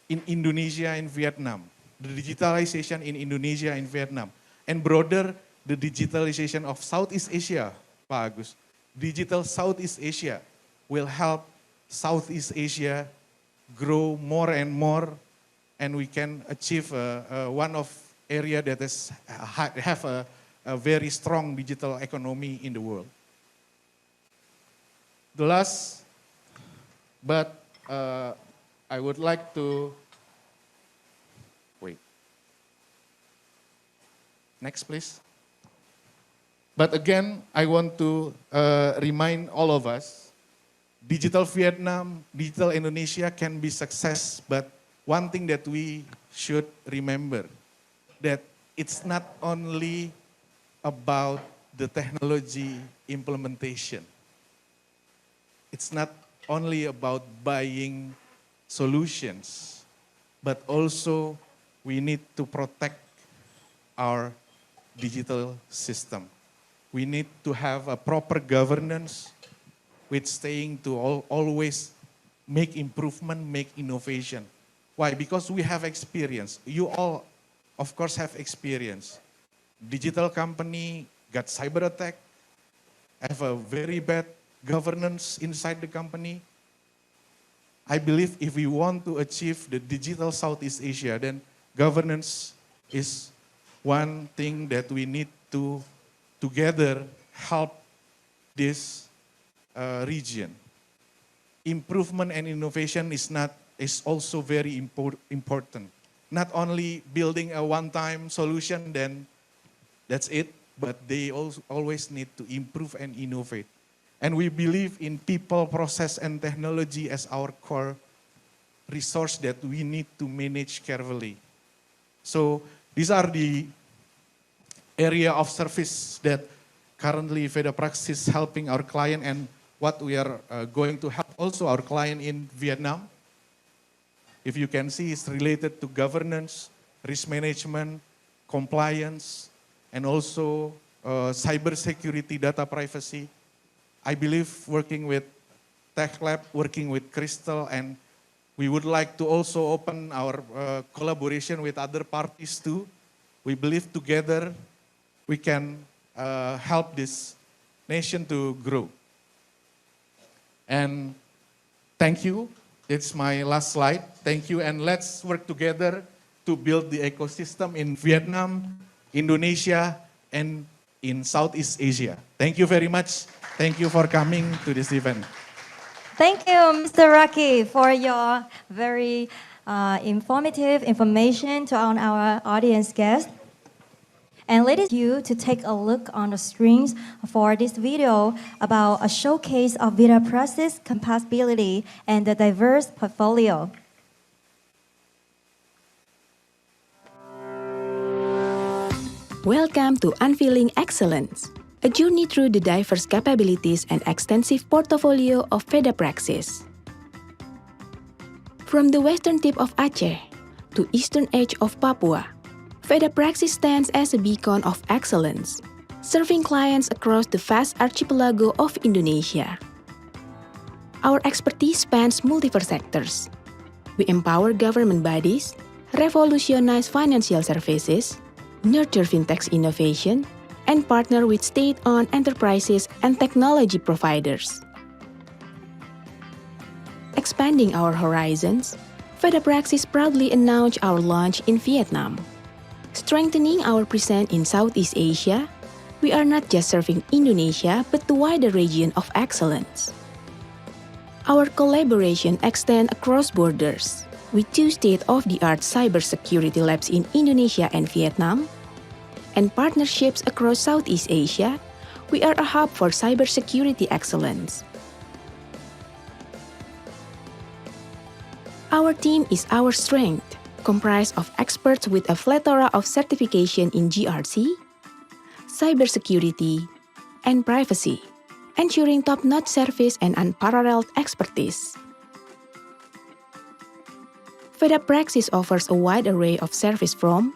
in Indonesia and Vietnam, the digitalization in Indonesia and Vietnam, and broader, the digitalization of Southeast Asia, Pak Agus. Digital Southeast Asia will help Southeast Asia grow more and more, and we can achieve one of area that have a very strong digital economy in the world. The last, but I would like to, wait. Next, please. But again, I want to remind all of us, digital Vietnam, digital Indonesia can be success, but one thing that we should remember, that it's not only about the technology implementation. It's not only about buying solutions, but also we need to protect our digital system. We need to have a proper governance with staying to always make improvement, make innovation. Why? Because we have experience. You all, of course, have experience. Digital company got cyber attack, have a very bad governance inside the company. I believe if we want to achieve the digital Southeast Asia, then governance is one thing that we need to together help this region. Improvement and innovation is also very important. Not only building a one-time solution, then that's it, but they also always need to improve and innovate. And we believe in people, process, and technology as our core resource that we need to manage carefully. So these are the area of service that currently Veda Praxis helping our client, and what we are going to help also our client in Vietnam. If you can see, it's related to governance, risk management, compliance, and also cyber security, data privacy. I believe working with Tech Lab, working with Crystal, and we would like to also open our collaboration with other parties too. We believe together we can help this nation to grow. And thank you. It's my last slide. Thank you, and let's work together to build the ecosystem in Vietnam, Indonesia, and in Southeast Asia. Thank you very much. Thank you for coming to this event. Thank you, Mr. Raki, for your very informative information to our audience guests. And let you to take a look on the screens for this video about a showcase of Veda Praxis compatibility and the diverse portfolio. Welcome to Unveiling Excellence, a journey through the diverse capabilities and extensive portfolio of Veda Praxis. From the western tip of Aceh to eastern edge of Papua, Veda Praxis stands as a beacon of excellence, serving clients across the vast archipelago of Indonesia. Our expertise spans multiple sectors. We empower government bodies, revolutionize financial services, nurture fintech innovation, and partner with state-owned enterprises and technology providers. Expanding our horizons, Veda Praxis proudly announced our launch in Vietnam. Strengthening our presence in Southeast Asia, we are not just serving Indonesia but the wider region of excellence. Our collaboration extends across borders, with 2 state-of-the-art cybersecurity labs in Indonesia and Vietnam, and partnerships across Southeast Asia. We are a hub for cybersecurity excellence. Our team is our strength, comprised of experts with a plethora of certification in GRC, cybersecurity, and privacy, ensuring top-notch service and unparalleled expertise. Veda Praxis offers a wide array of service from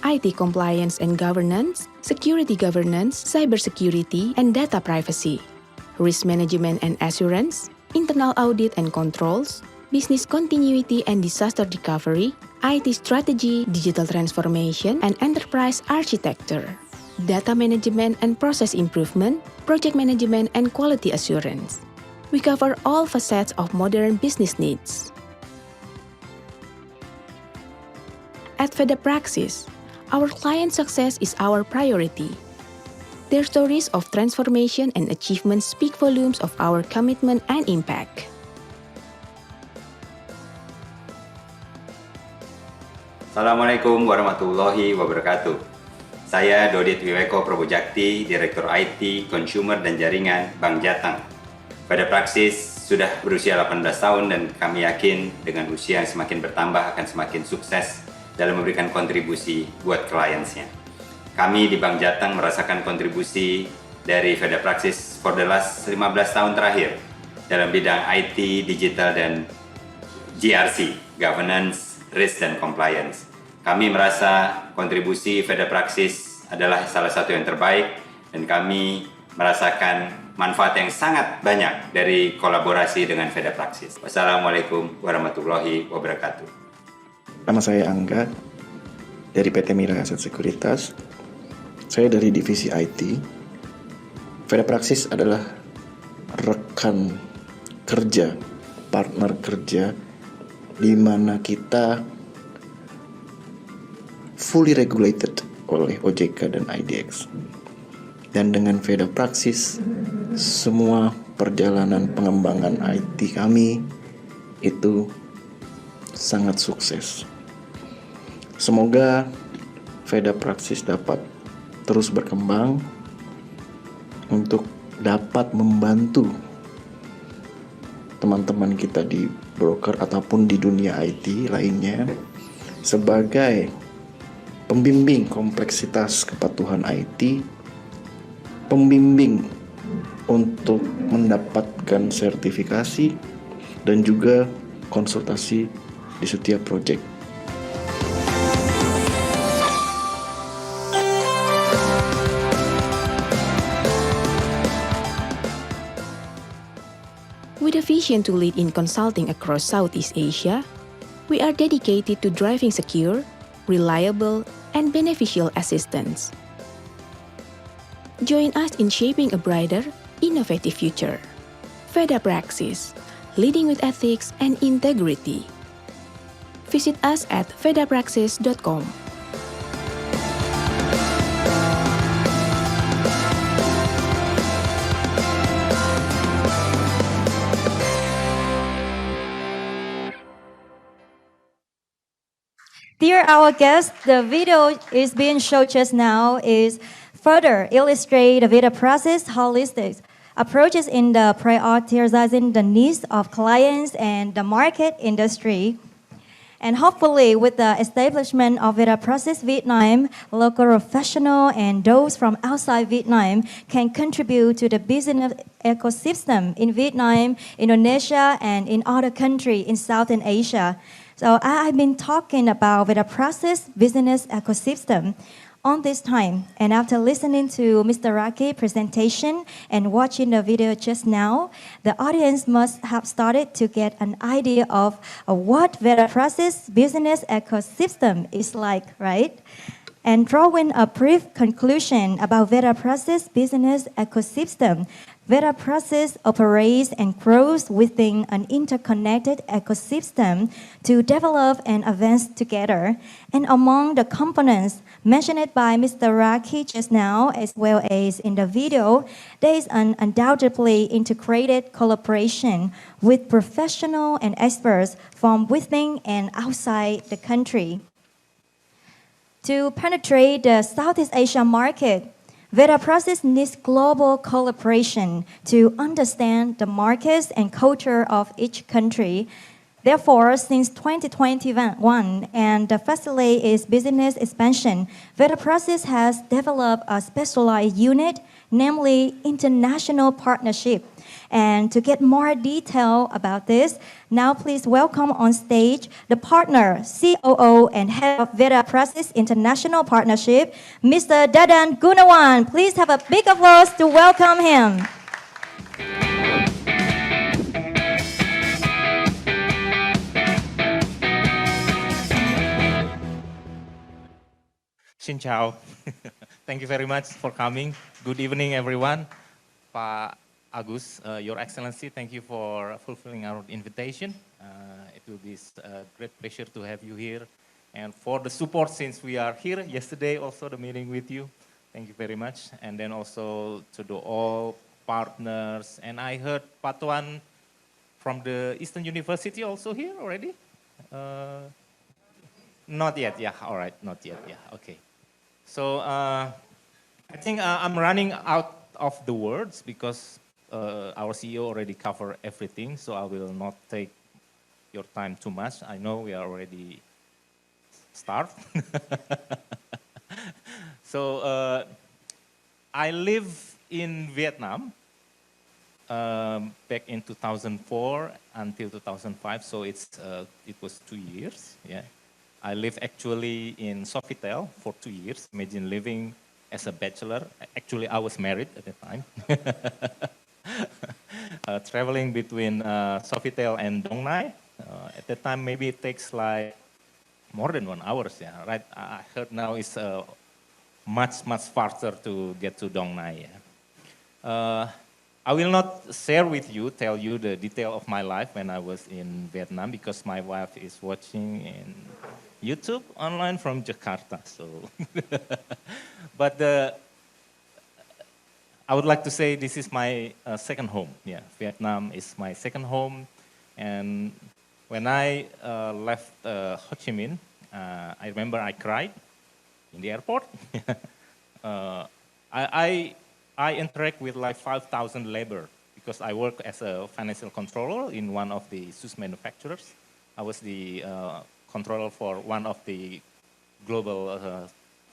IT compliance and governance, security governance, cybersecurity and data privacy, risk management and assurance, internal audit and controls, business continuity and disaster recovery, IT strategy, digital transformation and enterprise architecture, data management and process improvement, project management and quality assurance. We cover all facets of modern business needs. At Veda Praxis, our client success is our priority. Their stories of transformation and achievement speak volumes of our commitment and impact. Assalamualaikum warahmatullahi wabarakatuh. Saya Dodit Wiweko Probojakti, Direktur IT, Consumer dan Jaringan Bank Jateng. Veda Praxis sudah berusia 18 tahun dan kami yakin dengan usia yang semakin bertambah akan semakin sukses dalam memberikan kontribusi buat kliennya. Kami di Bank Jateng merasakan kontribusi dari Veda Praxis for the last 15 tahun terakhir dalam bidang IT, digital, dan GRC, governance, risk, dan compliance. Kami merasa kontribusi Veda Praxis adalah salah satu yang terbaik dan kami merasakan manfaat yang sangat banyak dari kolaborasi dengan Veda Praxis. Wassalamualaikum warahmatullahi wabarakatuh. Nama saya Angga, dari PT Mira Aset Sekuritas. Saya dari divisi IT. Veda Praxis adalah rekan kerja, partner kerja, di mana kita fully regulated oleh OJK dan IDX. Dan dengan Veda Praxis, semua perjalanan pengembangan IT kami itu sangat sukses. Semoga Veda Praxis dapat terus berkembang untuk dapat membantu teman-teman kita di broker ataupun di dunia IT lainnya sebagai pembimbing kompleksitas kepatuhan IT, pembimbing untuk mendapatkan sertifikasi, dan juga konsultasi di setiap proyek. With a vision to lead in consulting across Southeast Asia, we are dedicated to driving secure, reliable, and beneficial assistance. Join us in shaping a brighter, innovative future. Veda Praxis, leading with ethics and integrity. Visit us at vedapraxis.com. Dear our guests, the video is being shown just now is further illustrate the Veda Praxis holistic approaches in the prioritizing the needs of clients and the market industry. And hopefully, with the establishment of Veda Praxis Vietnam, local professionals and those from outside Vietnam can contribute to the business ecosystem in Vietnam, Indonesia, and in other countries in Southern Asia. So I've been talking about Veda Praxis business ecosystem on this time. And after listening to Mr. Raki's presentation and watching the video just now, the audience must have started to get an idea of what Veda Praxis business ecosystem is like, right? And drawing a brief conclusion about Veda Praxis business ecosystem, Veda Praxis operates and grows within an interconnected ecosystem to develop and advance together. And among the components mentioned by Mr. Raki just now, as well as in the video, there is an undoubtedly integrated collaboration with professionals and experts from within and outside the country. To penetrate the Southeast Asia market, Veda Praxis needs global collaboration to understand the markets and culture of each country. Therefore, since 2021 and the facility is business expansion, Veda Praxis has developed a specialized unit, namely international partnership. And to get more detail about this, now please welcome on stage the partner, COO, and head of Veda Praxis International Partnership, Mr. Dadan Gunawan. Please have a big applause to welcome him. Xin chào. Thank you very much for coming. Good evening, everyone. Pak Agus, Your Excellency, thank you for fulfilling our invitation. It will be a great pleasure to have you here. And for the support since we are here yesterday, also the meeting with you. Thank you very much. And then also to the all partners. And I heard Patuan from the Eastern University also here already? Not yet, yeah, all right, not yet, yeah, okay. So I think I'm running out of the words because our CEO already covered everything, so I will not take your time too much. I know we are already starved. So I live in Vietnam back in 2004 until 2005, so it was 2 years, yeah. I lived actually in Sofitel for 2 years. Imagine living as a bachelor. Actually, I was married at the time. Traveling between Sofitel and Dong Nai. At the time, maybe it takes like more than 1 hour. Yeah, right. I heard now it's much faster to get to Dong Nai. Yeah. I will not tell you the detail of my life when I was in Vietnam because my wife is watching in YouTube online from Jakarta. So, but I would like to say this is my second home. Yeah, Vietnam is my second home. And when I left Ho Chi Minh, I remember I cried in the airport. I interact with like 5,000 labor because I work as a financial controller in one of the shoes manufacturers. I was the controller for one of the global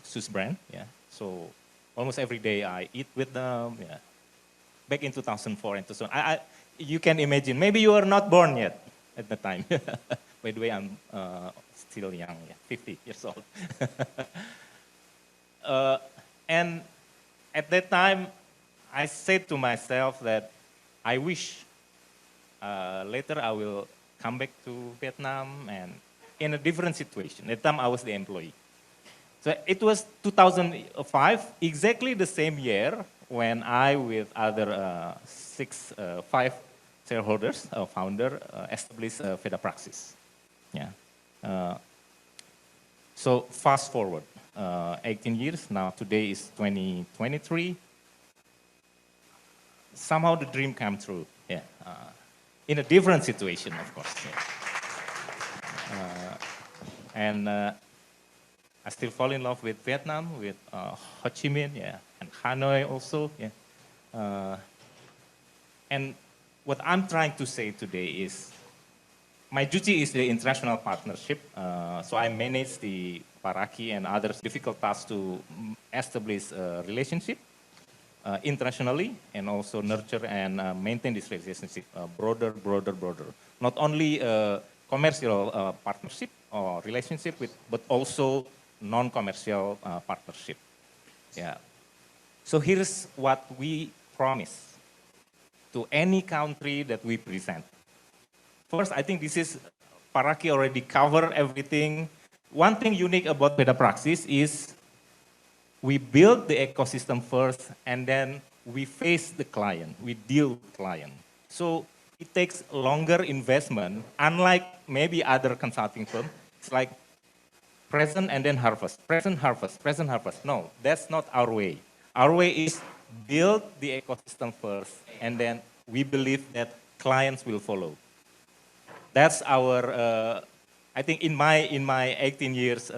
shoes brand. Yeah, so almost every day I eat with them. Yeah, back in 2004 and 2000. You can imagine. Maybe you are not born yet at the time. By the way, I'm still young. Yeah, 50 years old. And at that time, I said to myself that I wish later I will come back to Vietnam and in a different situation. At the time, I was the employee. So it was 2005, exactly the same year when I, with other 5 shareholders, founder, established Veda Praxis. Yeah. So fast forward, 18 years, now today is 2023. Somehow the dream came true, yeah. In a different situation, of course. Yeah. And I still fall in love with Vietnam, with Ho Chi Minh, yeah, and Hanoi also, yeah. And what I'm trying to say today is, my duty is the international partnership. So I manage the Paraki and other difficult tasks to establish a relationship internationally, and also nurture and maintain this relationship broader. Not only commercial partnership or relationship with, but also non-commercial partnership. Yeah. So here's what we promise to any country that we present. First, I think this is, Paraki already covered everything. One thing unique about Veda Praxis is we build the ecosystem first, and then we face the client, we deal with the client. So it takes longer investment, unlike maybe other consulting firms. It's like present and then harvest, present, harvest, present, harvest. No, that's not our way. Our way is build the ecosystem first, and then we believe that clients will follow. That's our, I think in my 18 years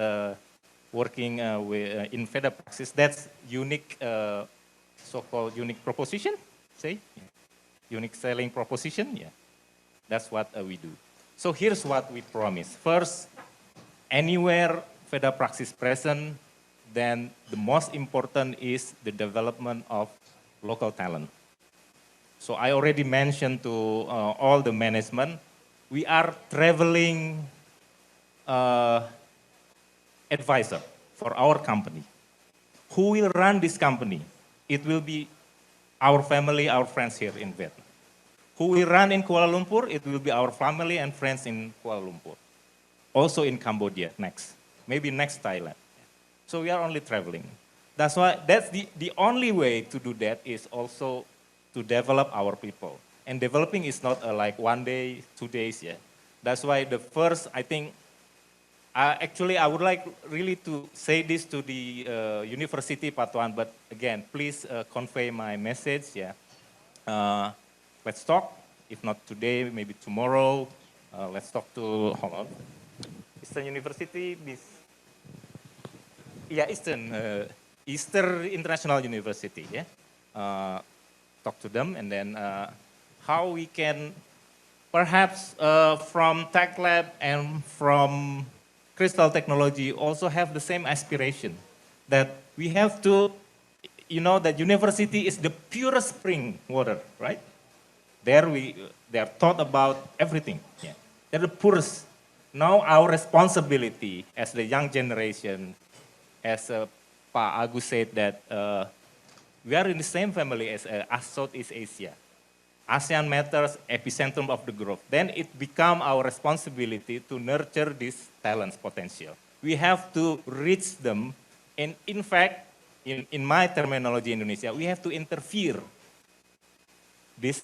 working in Veda Praxis, that's unique, so-called unique proposition, say? Yeah. Unique selling proposition, yeah. That's what we do. So here's what we promise. First, anywhere Veda Praxis present, then the most important is the development of local talent. So I already mentioned to all the management, we are traveling advisor for our company. Who will run this company? It will be our family, our friends here in Vietnam. Who will run in Kuala Lumpur? It will be our family and friends in Kuala Lumpur. Also in Cambodia next, maybe next Thailand. So we are only traveling. That's why, that's the only way to do that is also to develop our people. And developing is not like 1 day, 2 days, yeah. That's why the first, I think, actually I would like really to say this to the University Patuan, but again, please convey my message, yeah. Let's talk, if not today, maybe tomorrow. Let's talk to, hold on, Eastern University, Eastern International University, yeah. Talk to them, and then how we can perhaps from Tech Lab and from Crystal Technology also have the same aspiration that we have to, you know, that university is the purest spring water, right? There they are taught about everything. Yeah. They're the purest. Now our responsibility as the young generation, as Pa Agus said that we are in the same family as Southeast Asia. ASEAN matters, epicentrum of the growth. Then it becomes our responsibility to nurture this talent's potential. We have to reach them, and in fact, in my terminology in Indonesia, we have to interfere this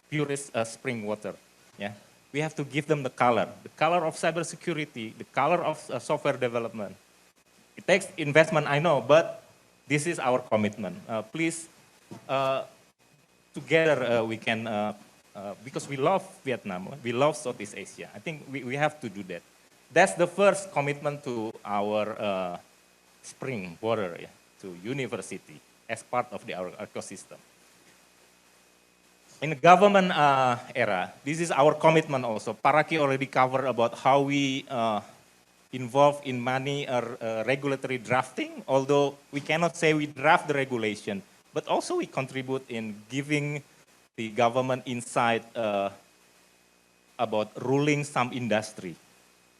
purest spring water. Yeah, we have to give them the color of cybersecurity, the color of software development. It takes investment, I know, but this is our commitment. Please, together we can, because we love Vietnam, we love Southeast Asia. I think we have to do that. That's the first commitment to our spring water, yeah, to university as part of our ecosystem. In the government era, this is our commitment also. Paraki already covered about how we involved in many regulatory drafting, although we cannot say we draft the regulation, but also we contribute in giving the government insight about ruling some industry.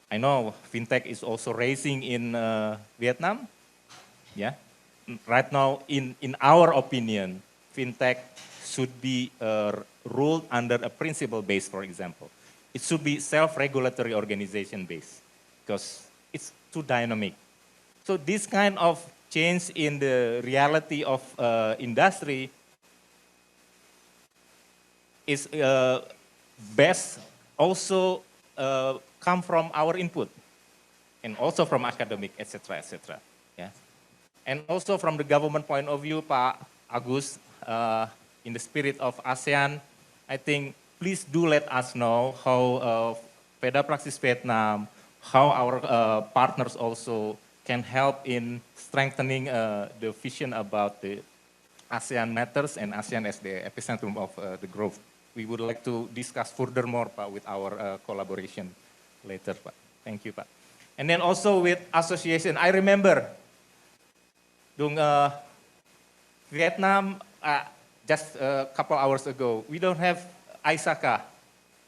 I know fintech is also raising in Vietnam. Yeah, right now, in our opinion, fintech should be ruled under a principle base, for example. It should be self-regulatory organization based because it's too dynamic. So this kind of change in the reality of industry is best also come from our input and also from academic, etc., etc. Yeah, and also from the government point of view, Pak Agus, in the spirit of ASEAN, I think please do let us know how Veda Praxis Vietnam, how our partners also can help in strengthening the vision about the ASEAN matters and ASEAN as the epicentrum of the growth. We would like to discuss furthermore, Pak, with our collaboration later, Pak. Thank you, Pak. And then also with association, I remember Vietnam, just a couple hours ago, we don't have ISACA,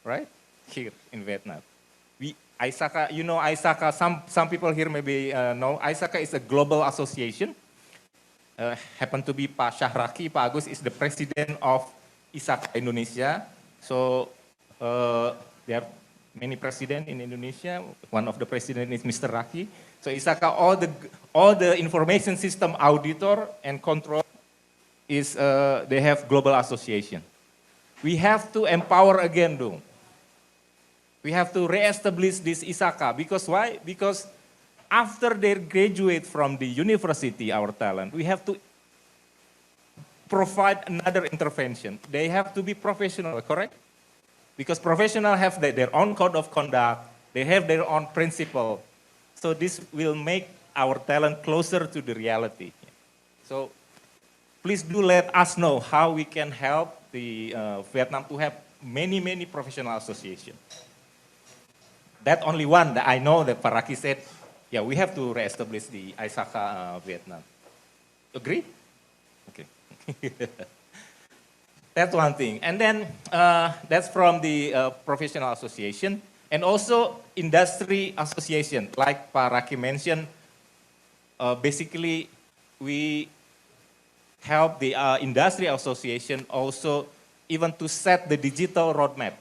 right? Here in Vietnam. ISACA, you know ISACA, some people here maybe know, ISACA is a global association. Happen to be Pak Syahraki, Pak Agus is the president of ISACA Indonesia. So there are many presidents in Indonesia. One of the presidents is Mr. Raki. So ISACA, all the information system auditor and control is, they have global association. We have to empower again, though. We have to re-establish this ISACA, because why? Because after they graduate from the university, our talent, we have to provide another intervention. They have to be professional, correct? Because professionals have their own code of conduct, they have their own principle. So this will make our talent closer to the reality. So please do let us know how we can help the Vietnam to have many, many professional associations. That only one that I know that Paraki said, yeah, we have to reestablish the ISACA Vietnam. Agree? Okay. That's one thing. And then that's from the professional association. And also industry association, like Paraki mentioned, basically we help the industry association also even to set the digital roadmap.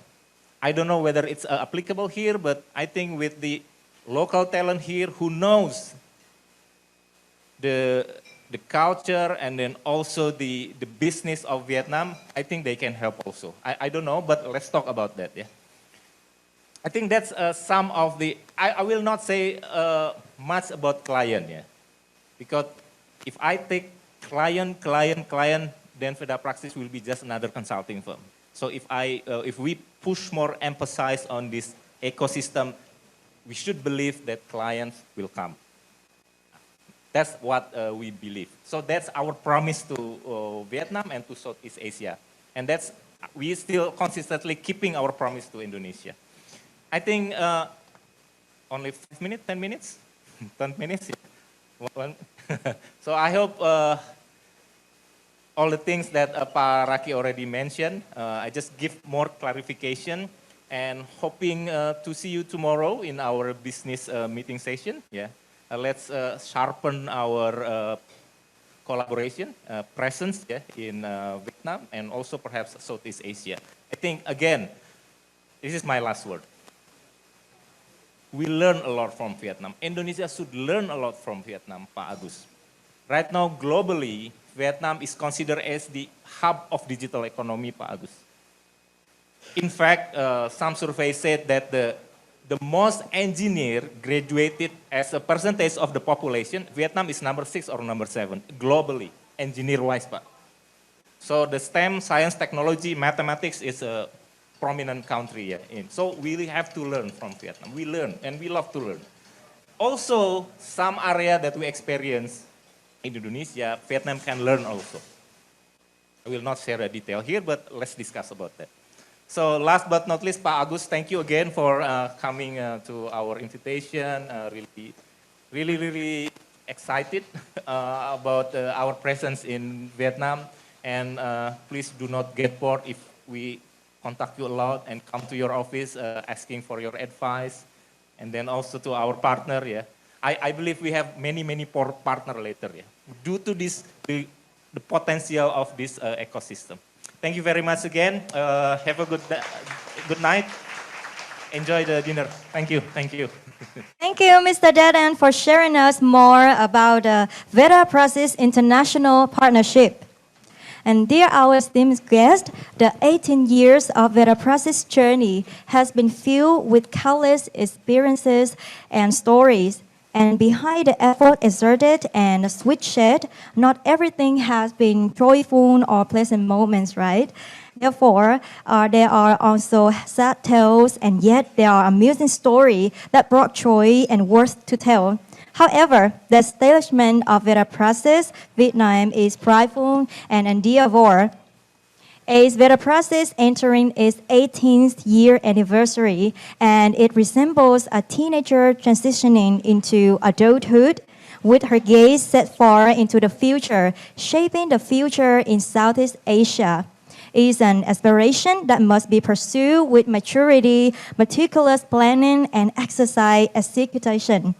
I don't know whether it's applicable here, but I think with the local talent here who knows the culture and then also the business of Vietnam, I think they can help also. I don't know, but let's talk about that. Yeah, I think that's some of the, I will not say much about client, yeah, because if I take client, then Veda Praxis will be just another consulting firm. So if we push more emphasis on this ecosystem, we should believe that clients will come. That's what we believe. So that's our promise to Vietnam and to Southeast Asia. And that's, we still consistently keeping our promise to Indonesia. I think only 5 minutes, 10 minutes? 10 minutes, yeah. So I hope all the things that Pak Raki already mentioned, I just give more clarification and hoping to see you tomorrow in our business meeting session. Yeah, let's sharpen our collaboration, presence, yeah, in Vietnam and also perhaps Southeast Asia. I think, again, this is my last word. We learn a lot from Vietnam. Indonesia should learn a lot from Vietnam, Pak Agus. Right now, globally, Vietnam is considered as the hub of digital economy, Pak Agus. In fact, some surveys said that the most engineer graduated as a percentage of the population, Vietnam is number 6 or number 7 globally, engineer-wise, Pak. So the STEM, science, technology, mathematics is a prominent country. Yeah, so we really have to learn from Vietnam. We learn and we love to learn. Also, some area that we experience in Indonesia, Vietnam can learn also. I will not share a detail here, but let's discuss about that. So last but not least, Pak Agus, thank you again for coming to our invitation. Really excited about our presence in Vietnam. And please do not get bored if we contact you a lot and come to your office asking for your advice. And then also to our partner, yeah. I believe we have many partners later, yeah, due to this, the potential of this ecosystem. Thank you very much again. Have a good night. Enjoy the dinner. Thank you. Thank you. Thank you, Mr. Dadan, for sharing us more about Veda Praxis International Partnership. And dear our esteemed guest, the 18 years of Veda Praxis journey has been filled with countless experiences and stories. And behind the effort exerted and sweat shed, not everything has been joyful or pleasant moments, right? Therefore, there are also sad tales, and yet there are amusing stories that brought joy and worth to tell. However, the establishment of Veda Praxis Vietnam is prideful and endeavor. As Veda Praxis entering its 18th year anniversary, and it resembles a teenager transitioning into adulthood, with her gaze set far into the future, shaping the future in Southeast Asia. It is an aspiration that must be pursued with maturity, meticulous planning, and exercise execution.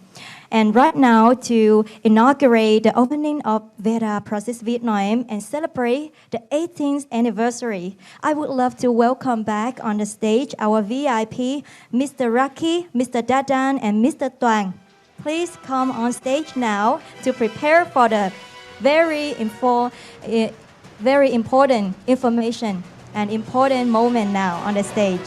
And right now, to inaugurate the opening of Veda Praxis Vietnam and celebrate the 18th anniversary, I would love to welcome back on the stage our VIP, Mr. Raki, Mr. Dadan, and Mr. Tuang. Please come on stage now to prepare for the very important information and important moment now on the stage.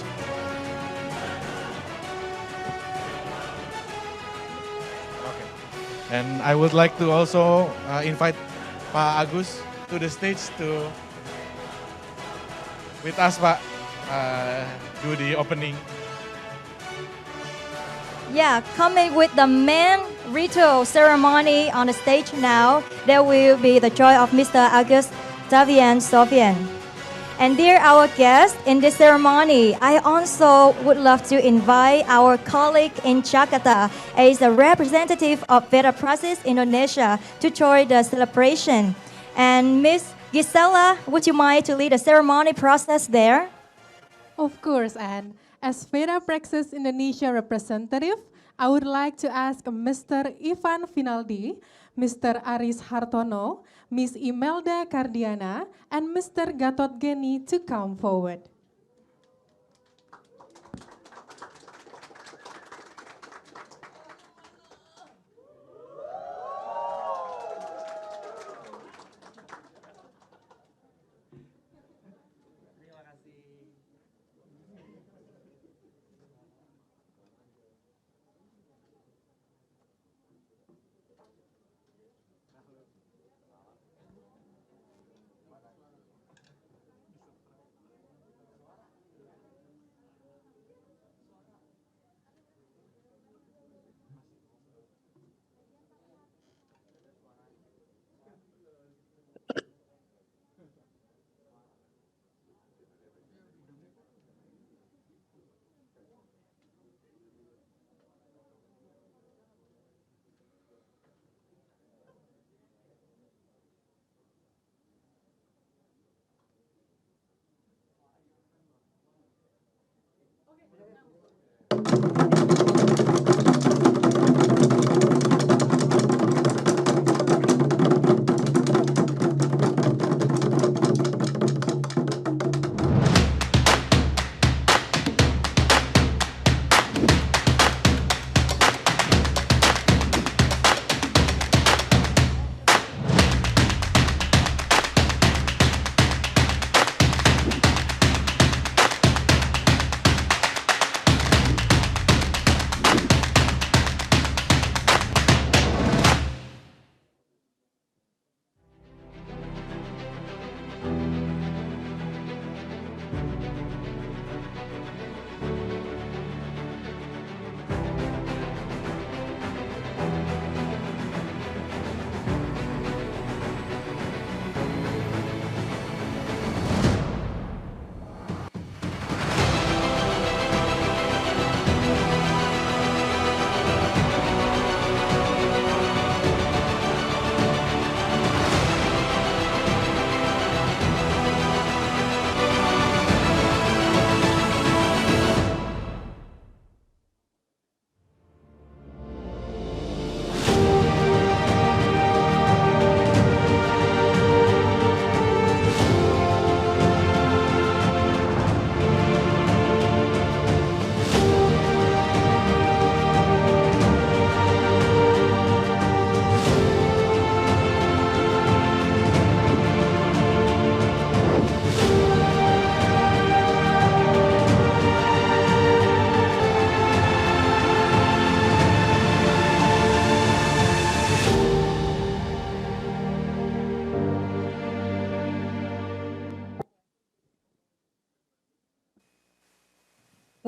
And I would like to also invite Pak Agus to the stage to with us, Pak, do the opening. Yeah, coming with the main ritual ceremony on the stage now, there will be the joy of Mr. August Davian Sofian. And dear our guests, in this ceremony, I also would love to invite our colleague in Jakarta as a representative of Veda Praxis Indonesia to join the celebration. And Miss Gisela, would you mind to lead the ceremony process there? Of course, Anne. As Veda Praxis Indonesia representative, I would like to ask Mr. Ivan Finaldi, Mr. Aris Hartono, Miss Imelda Cardiana, and Mr. Gatot Geni to come forward.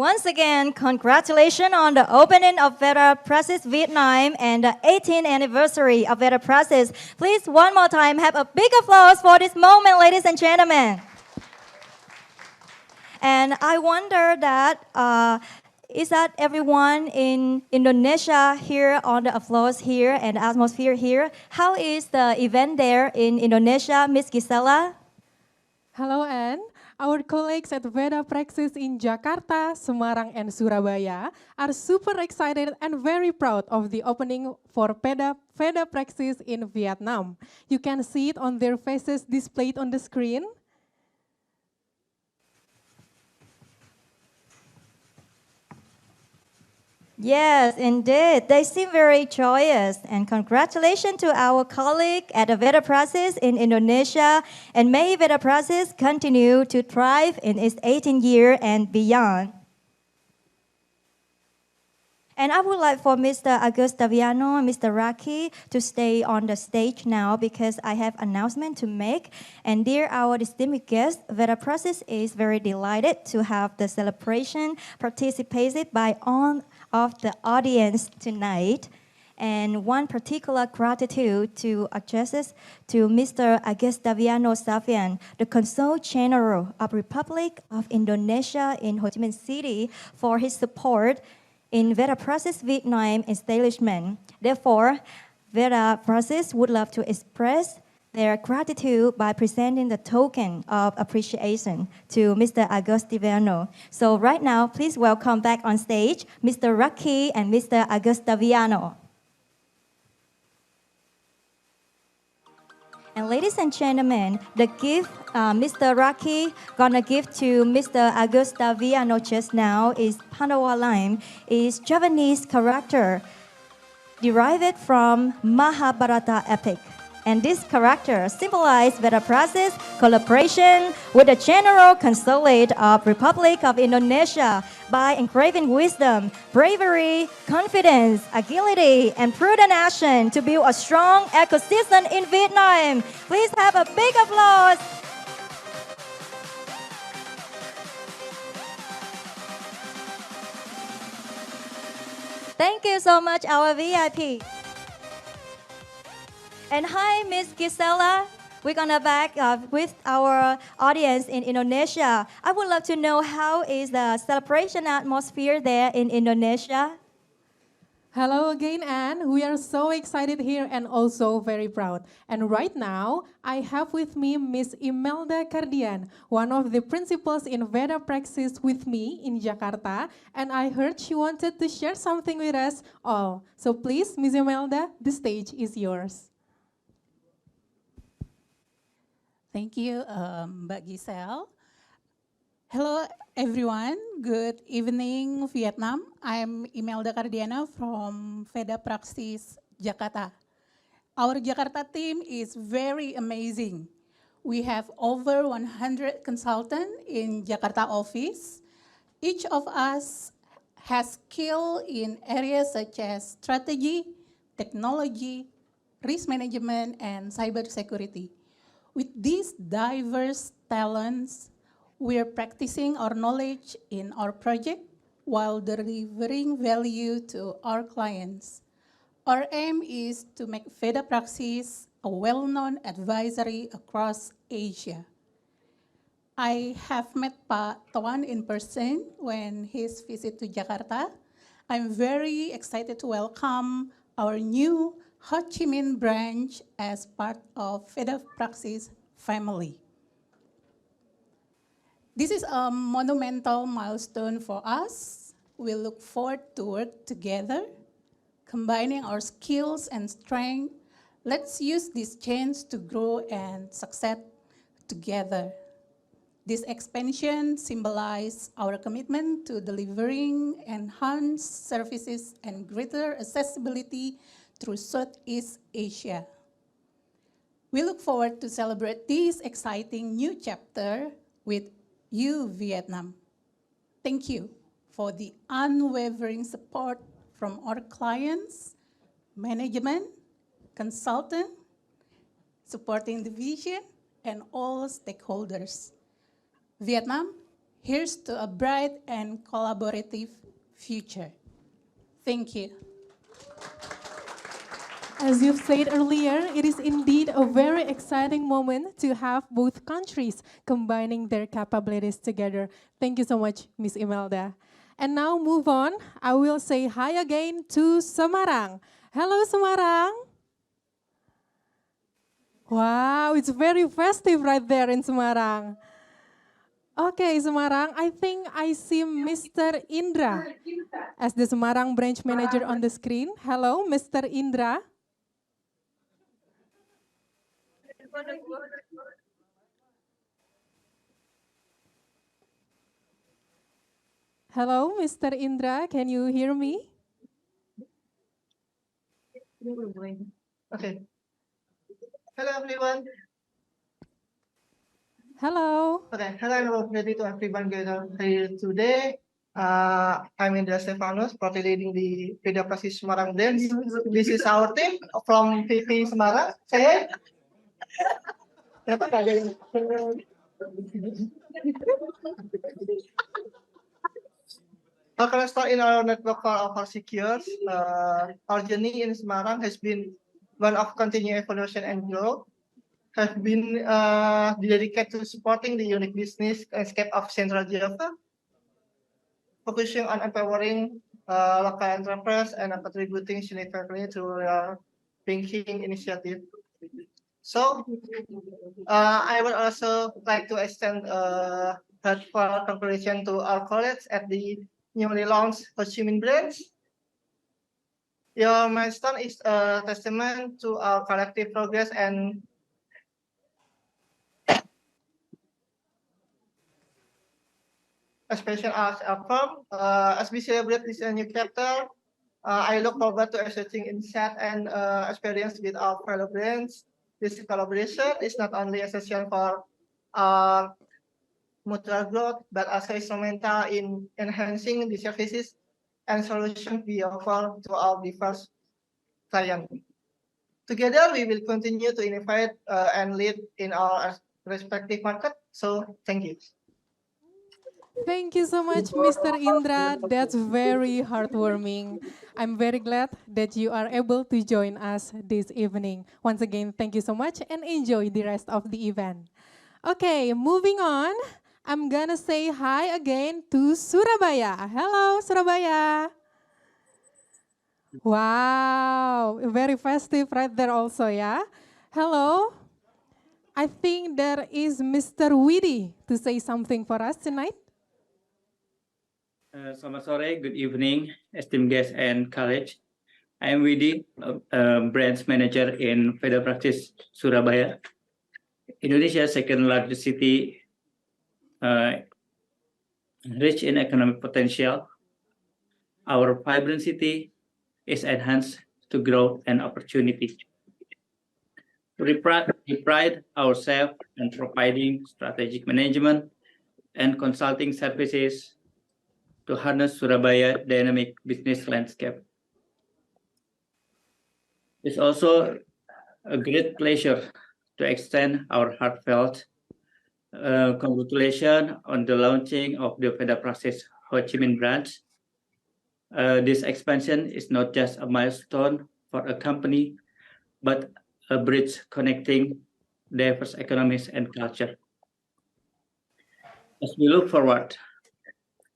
Once again, congratulations on the opening of Veda Praxis Vietnam and the 18th anniversary of Veda Praxis. Please, one more time, have a big applause for this moment, ladies and gentlemen. And I wonder that, is that everyone in Indonesia here on the applause here and the atmosphere here? How is the event there in Indonesia, Miss Gisela? Hello, Anne. Our colleagues at Veda Praxis in Jakarta, Semarang, and Surabaya are super excited and very proud of the opening for Veda Praxis in Vietnam. You can see it on their faces displayed on the screen. Yes, indeed. They seem very joyous. And congratulations to our colleague at the Veda Praxis in Indonesia. And may Veda Praxis continue to thrive in its 18th year and beyond. And I would like for Mr. Agustaviano and Mr. Raki to stay on the stage now because I have announcement to make. And dear our distinguished guests, Veda Praxis is very delighted to have the celebration participated by all of the audience tonight. And one particular gratitude to addresses to Mr. Agustaviano Savian, the Consul General of Republic of Indonesia in Chi Minh City, for his support in Veda Praxis Vietnam establishment. Therefore, Veda Praxis would love to express their gratitude by presenting the token of appreciation to Mr. Agustaviano. So right now, please welcome back on stage Mr. Raki and Mr. Agustaviano. And ladies and gentlemen, the gift Mr. Raki gonna give to Mr. Agustaviano just now is Pandawa Lime, is Javanese character derived from Mahabharata epic. And this character symbolizes Veda Praxis collaboration with the General Consulate of Republic of Indonesia by engraving wisdom, bravery, confidence, agility, and prudent action to build a strong ecosystem in Vietnam. Please have a big applause. Thank you so much, our VIP. And hi, Miss Gisela. We're gonna back with our audience in Indonesia. I would love to know how is the celebration atmosphere there in Indonesia? Hello again, Anne. We are so excited here and also very proud. And right now, I have with me Miss Imelda Cardian, one of the principals in Veda Praxis with me in Jakarta. And I heard she wanted to share something with us all. So please, Miss Imelda, the stage is yours. Thank you, Mbak Giselle. Hello, everyone. Good evening, Vietnam. I'm Imelda Cardiana from Veda Praxis, Jakarta. Our Jakarta team is very amazing. We have over 100 consultants in Jakarta office. Each of us has skill in areas such as strategy, technology, risk management, and cybersecurity. With these diverse talents, we are practicing our knowledge in our project while delivering value to our clients. Our aim is to make Veda Praxis a well-known advisory across Asia. I have met Pak Toan in person when his visit to Jakarta. I'm very excited to welcome our new Ho Chi Minh branch as part of Veda Praxis family. This is a monumental milestone for us. We look forward to work together, combining our skills and strength. Let's use this chance to grow and succeed together. This expansion symbolizes our commitment to delivering enhanced services and greater accessibility through Southeast Asia. We look forward to celebrate this exciting new chapter with you, Vietnam. Thank you for the unwavering support from our clients, management, consultant, supporting the vision, and all stakeholders. Vietnam, Here's to a bright and collaborative future. Thank you. As you've said earlier, it is indeed a very exciting moment to have both countries combining their capabilities together. Thank you so much, Miss Imelda. And now move on, I will say hi again to Semarang. Hello, Semarang. Wow, it's very festive right there in Semarang. Okay, Semarang, I think I see Mr. Indra as the Semarang branch manager on the screen. Hello, Mr. Indra. Hello, Mr. Indra, can you hear me? Okay. Hello, everyone. Hello. Okay, hello, ready to everyone gathered here today. I'm Indra Stefanus, proudly leading the Veda Praxis Semarang dance. This is our team from VP Semarang. Saya. Okay, let's start in our network for our secures. Our journey in Semarang has been one of continued evolution and growth. Have been dedicated to supporting the unique business landscape of Central Java, focusing on empowering local enterprise and contributing significantly to banking initiative. So, I would also like to extend a heartfelt congratulations to our colleagues at the newly launched Chi Minh branch. Your milestone is a testament to our collective progress and especially as a firm. As we celebrate this new chapter, I look forward to exchanging insight and experience with our fellow brands. This collaboration is not only essential for mutual growth, but also instrumental in enhancing the services and solutions we offer to our diverse clients. Together, we will continue to innovate and lead in our respective market. So, thank you. Thank you so much, Mr. Indra. That's very heartwarming. I'm very glad that you are able to join us this evening. Once again, thank you so much and enjoy the rest of the event. Okay, moving on. I'm gonna say hi again to Surabaya. Hello, Surabaya. Wow, very festive right there also, yeah? Hello. I think there is Mr. Widi to say something for us tonight. Selamat sore, good evening, esteemed guests and colleagues. I am Widi, branch manager in Veda Praxis, Surabaya, Indonesia's second largest city, rich in economic potential. Our vibrant city is enhanced to growth and opportunity. We pride ourselves in providing strategic management and consulting services to harness Surabaya dynamic business landscape. It's also a great pleasure to extend our heartfelt congratulations on the launching of the Veda Praxis Ho Chi Minh branch. This expansion is not just a milestone for a company, but a bridge connecting diverse economies and culture. As we look forward,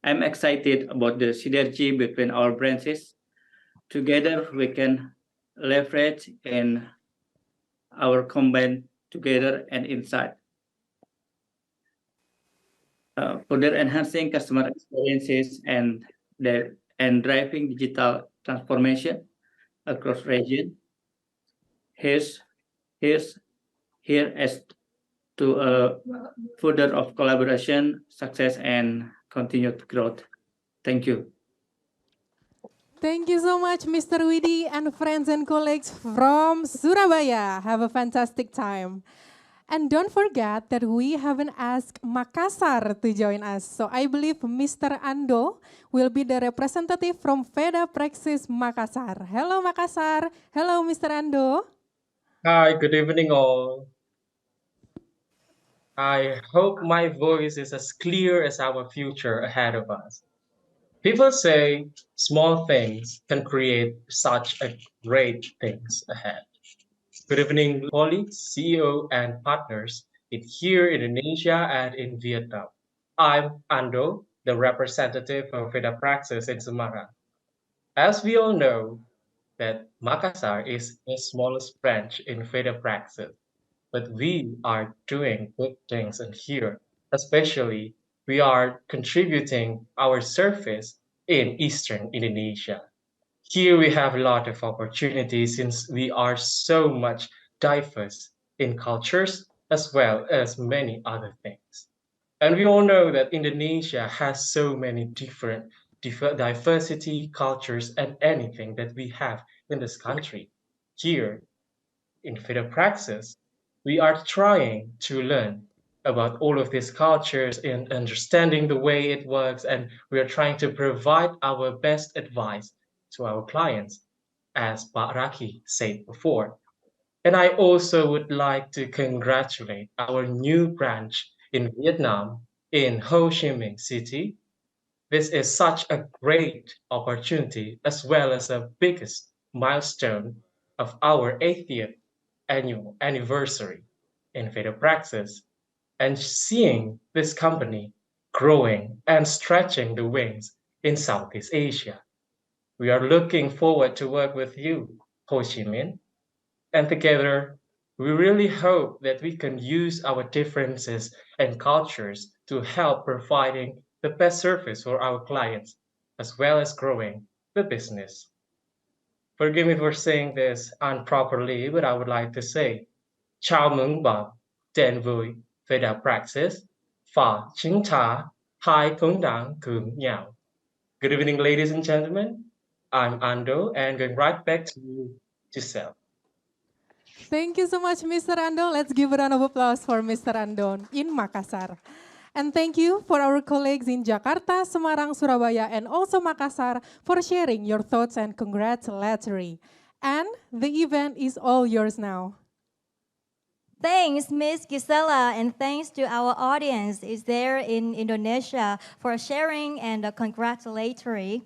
I'm excited about the synergy between our branches. Together, we can leverage in our combined together and insight, further enhancing customer experiences and driving digital transformation across region. Here as to a further of collaboration, success, and continued growth. Thank you. Thank you so much, Mr. Widi and friends and colleagues from Surabaya. Have a fantastic time. And don't forget that we haven't asked Makassar to join us. So I believe Mr. Ando will be the representative from Veda Praxis Makassar. Hello, Makassar. Hello, Mr. Ando. Hi, good evening all. I hope my voice is as clear as our future ahead of us. People say small things can create such a great things ahead. Good evening, colleagues, CEO, and partners in here in Indonesia and in Vietnam. I'm Ando, the representative of Veda Praxis in Semarang. As we all know, that Makassar is the smallest branch in Veda Praxis, but we are doing good things in here. Especially, we are contributing our service in Eastern Indonesia. Here we have a lot of opportunities since we are so much diverse in cultures as well as many other things. And we all know that Indonesia has so many different diversity, cultures, and anything that we have in this country. Here in Veda Praxis, we are trying to learn about all of these cultures and understanding the way it works, and we are trying to provide our best advice to our clients, as Pak Raki said before. And I also would like to congratulate our new branch in Vietnam, in Ho Chi Minh City. This is such a great opportunity as well as the biggest milestone of our 80th annual anniversary in Veda Praxis, and seeing this company growing and stretching the wings in Southeast Asia. We are looking forward to work with you, Ho Chi Minh, and together we really hope that we can use our differences and cultures to help providing the best service for our clients as well as growing the business. Forgive me for saying this improperly, but I would like to say, chào mừng bạn đến với Veda Praxis và chúng ta hãy cùng đẳng cùng nhau. Good evening, ladies and gentlemen. I'm Ando, and going right back to you, Giselle. Thank you so much, Mr. Andon. Let's give a round of applause for Mr. Andon in Makassar. And thank you for our colleagues in Jakarta, Semarang, Surabaya, and also Makassar for sharing your thoughts and congratulatory. And the event is all yours now. Thanks, Miss Gisela, and thanks to our audience is there in Indonesia for sharing and congratulatory.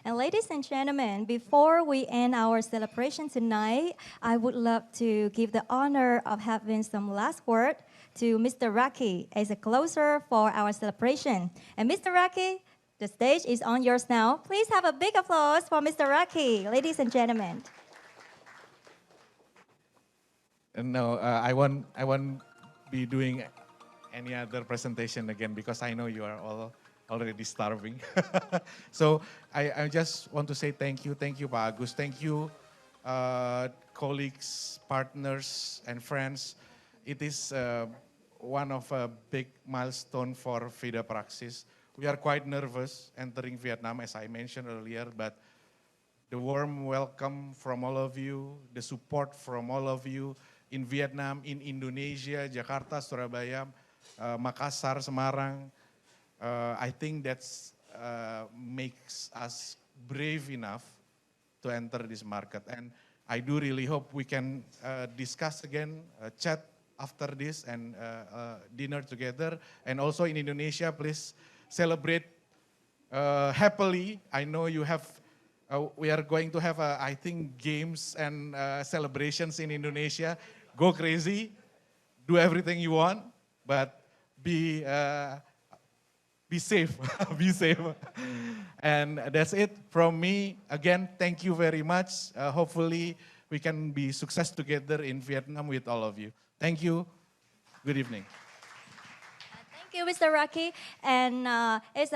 And ladies and gentlemen, before we end our celebration tonight, I would love to give the honor of having some last word to Mr. Raki as a closer for our celebration. And Mr. Raki, the stage is on yours now. Please have a big applause for Mr. Raki, ladies and gentlemen. No, I won't be doing any other presentation again because I know you are all already starving. So I just want to say thank you Pak Agus, thank you colleagues, partners and friends. It is one of a big milestone for Veda Praxis. We are quite nervous entering Vietnam as I mentioned earlier, but the warm welcome from all of you, the support from all of you in Vietnam, in Indonesia, Jakarta, Surabaya, Makassar, Semarang, I think that's makes us brave enough to enter this market. And I do really hope we can discuss again, chat after this and dinner together. And also in Indonesia, please celebrate happily. I know you have, we are going to have, I think, games and celebrations in Indonesia. Go crazy, do everything you want, but be safe, be safe. And that's it from me. Again, thank you very much. Hopefully we can be success together in Vietnam with all of you. Thank you. Good evening. Thank you, Mr. Raki. And as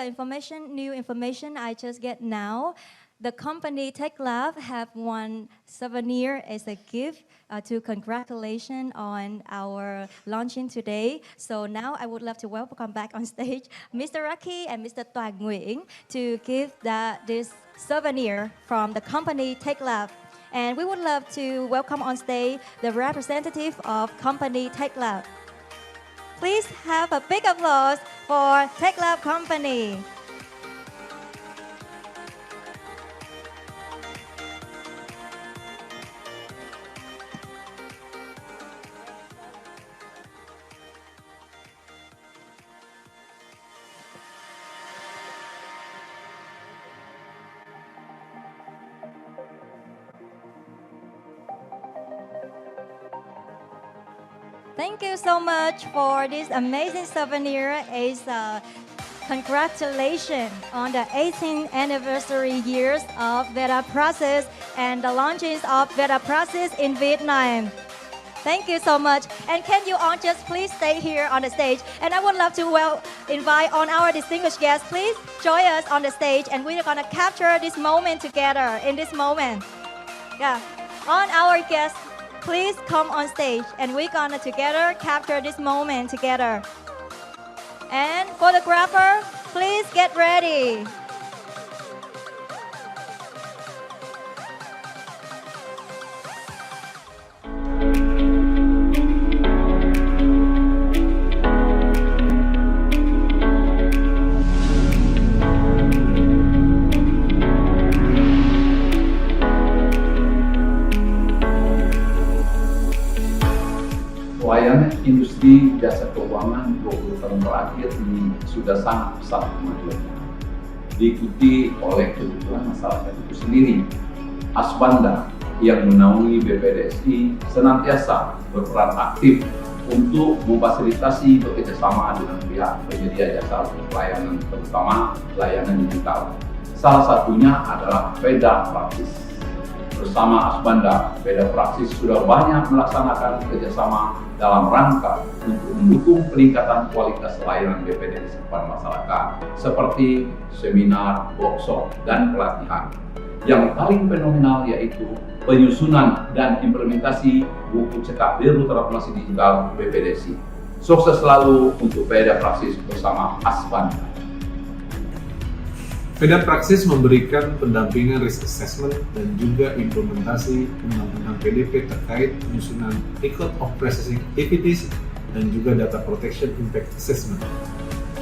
new information I just get now, the company Tech Lab have one souvenir as a gift to congratulations on our launching today. So now I would love to welcome back on stage Mr. Raki and Mr. Toàn Nguyen to give this souvenir from the company Tech Lab. And we would love to welcome on stage the representative of company Tech Lab. Please have a big applause for Tech Lab Company. Thank you so much for this amazing souvenir. Congratulations on the 18th anniversary years of Veda Praxis and the launches of Veda Praxis in Vietnam. Thank you so much. And can you all just please stay here on the stage? And I would love to invite on our distinguished guests, please join us on the stage, and we're gonna capture this moment together in this moment. Yeah, on our guests, please come on stage, and we're gonna together capture this moment together. And photographer, please get ready. Pelayanan industri jasa keuangan 20 tahun terakhir ini sudah sangat pesat kemajuannya, diikuti oleh kebutuhan masyarakat itu sendiri. Asbanda yang menaungi BPDSI senantiasa berperan aktif untuk memfasilitasi bekerjasama dengan pihak penyedia jasa pelayanan, terutama layanan digital. Salah satunya adalah Veda Praxis. Bersama Asbanda, Veda Praxis sudah banyak melaksanakan kerjasama dalam rangka untuk mendukung peningkatan kualitas layanan BPDS kepada masyarakat, seperti seminar, workshop, dan pelatihan. Yang paling fenomenal yaitu penyusunan dan implementasi buku cetak biru transformasi digital BPDSI. Sukses selalu untuk Veda Praxis bersama Asbanda. Veda Praxis memberikan pendampingan risk assessment dan juga implementasi undang-undang PDP terkait penyusunan record of processing activities dan juga data protection impact assessment.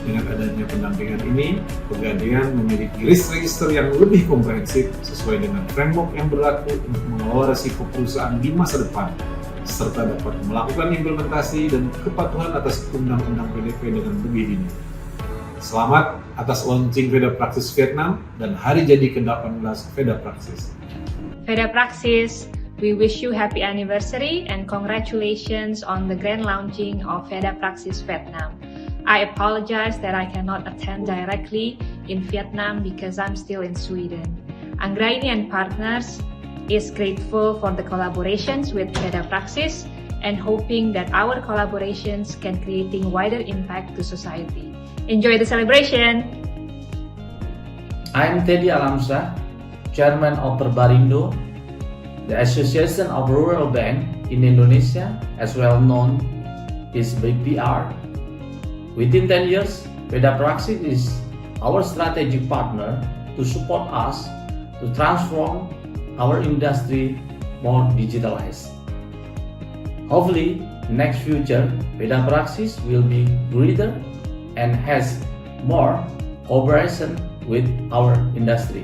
Dengan adanya pendampingan ini, Pegadaian memiliki risk register yang lebih komprehensif sesuai dengan framework yang berlaku untuk mengelola risiko perusahaan di masa depan, serta dapat melakukan implementasi dan kepatuhan atas undang-undang PDP dengan lebih dini. Selamat atas launching Veda Praxis Vietnam dan hari jadi ke-18 Veda Praxis. Veda Praxis, we wish you happy anniversary and congratulations on the grand launching of Veda Praxis Vietnam. I apologize that I cannot attend directly in Vietnam because I'm still in Sweden. Anggraini and Partners is grateful for the collaborations with Veda Praxis and hoping that our collaborations can creating wider impact to society. Enjoy the celebration! I'm Teddy Alamsa, Chairman of Perbarindo, the Association of Rural Bank in Indonesia, as well known as BPR. Within 10 years, Veda Praxis is our strategic partner to support us to transform our industry more digitalized. Hopefully, next future, Veda Praxis will be greater and has more cooperation with our industry.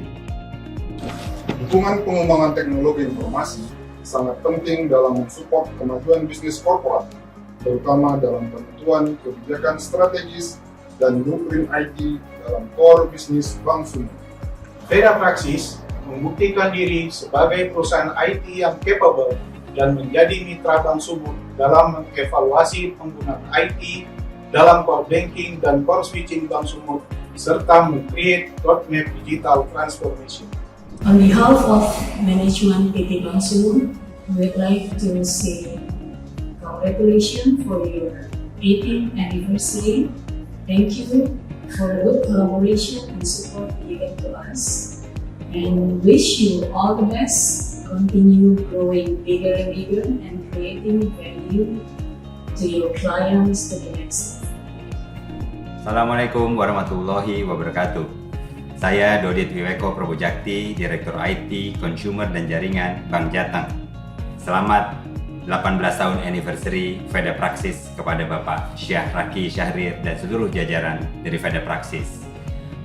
Dukungan pengembangan teknologi informasi sangat penting dalam mensupport kemajuan bisnis korporat, terutama dalam penentuan kebijakan strategis dan blueprint IT dalam core bisnis bank sumber. Veda Praxis membuktikan diri sebagai perusahaan IT yang capable dan menjadi mitra bank sumber dalam mengevaluasi penggunaan IT dalam core banking dan core switching bank sumber, serta meng-create roadmap digital transformation. On behalf of management PT Bank Sumur, we would like to say congratulations for your 18th anniversary. Thank you for the good collaboration and support given to us, and wish you all the best. Continue growing bigger and bigger and creating value to your clients to the next. Assalamualaikum warahmatullahi wabarakatuh. Saya Dodit Wiweko Prabojakti, Direktur IT, Consumer dan Jaringan Bank Jateng. Selamat 18 tahun anniversary Veda Praxis kepada Bapak Syah Raki Syahrir dan seluruh jajaran dari Veda Praxis.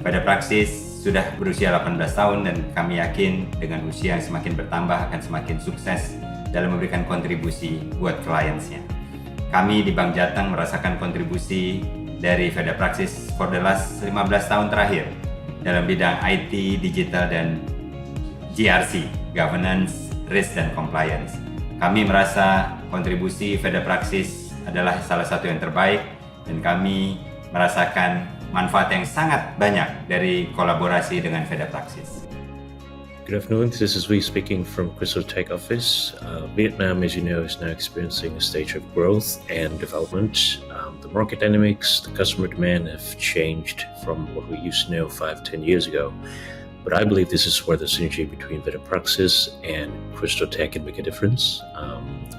Veda Praxis sudah berusia 18 tahun dan kami yakin dengan usia yang semakin bertambah akan semakin sukses dalam memberikan kontribusi buat kliennya. Kami di Bank Jateng merasakan kontribusi dari Veda Praxis for the last 15 tahun terakhir dalam bidang IT, digital, dan GRC, Governance, Risk, dan Compliance. Kami merasa kontribusi Veda Praxis adalah salah satu yang terbaik dan kami merasakan manfaat yang sangat banyak dari kolaborasi dengan Veda Praxis. Good afternoon, this is Wee speaking from Crystal Tech Office. Vietnam, as you know, is now experiencing a stage of growth and development. The market dynamics, the customer demand have changed from what we used to know 5-10 years ago. But I believe this is where the synergy between Veda Praxis and Crystal Tech can make a difference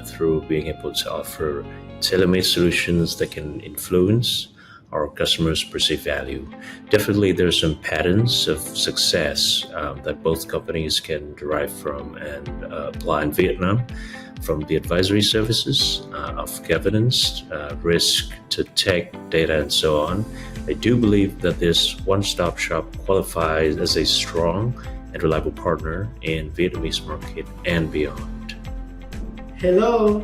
through being able to offer tailor-made solutions that can influence our customers' perceived value. Definitely there's some patterns of success that both companies can derive from and apply in Vietnam, from the advisory services of governance, risk to tech, data, and so on. I do believe that this one-stop shop qualifies as a strong and reliable partner in Vietnamese market and beyond. Hello,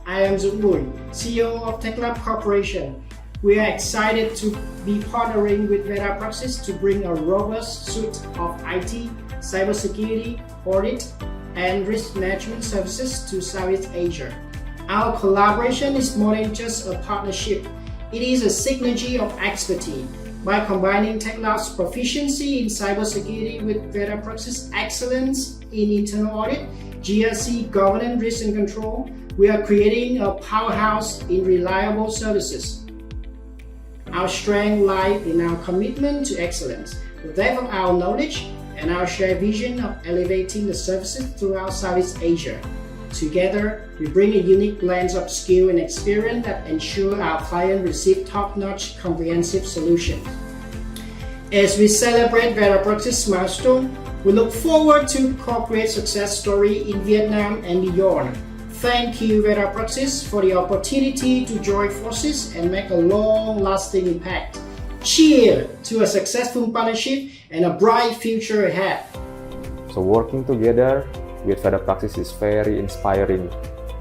I am Dũng Bùi, CEO of TechLab Corporation. We are excited to be partnering with Veda Praxis to bring a robust suite of IT, cybersecurity, audit, and risk management services to Southeast Asia. Our collaboration is more than just a partnership. It is a synergy of expertise. By combining TechLab's proficiency in cybersecurity with Veda Praxis' excellence in internal audit, GRC, governance, risk and control, we are creating a powerhouse in reliable services. Our strength lies in our commitment to excellence, the depth of our knowledge, and our shared vision of elevating the services throughout Southeast Asia. Together, we bring a unique blend of skill and experience that ensure our clients receive top-notch comprehensive solutions. As we celebrate Veda Praxis milestone, we look forward to corporate success story in Vietnam and beyond. Thank you, Veda Praxis, for the opportunity to join forces and make a long-lasting impact. Cheers to a successful partnership and a bright future ahead. So working together with Veda Praxis is very inspiring.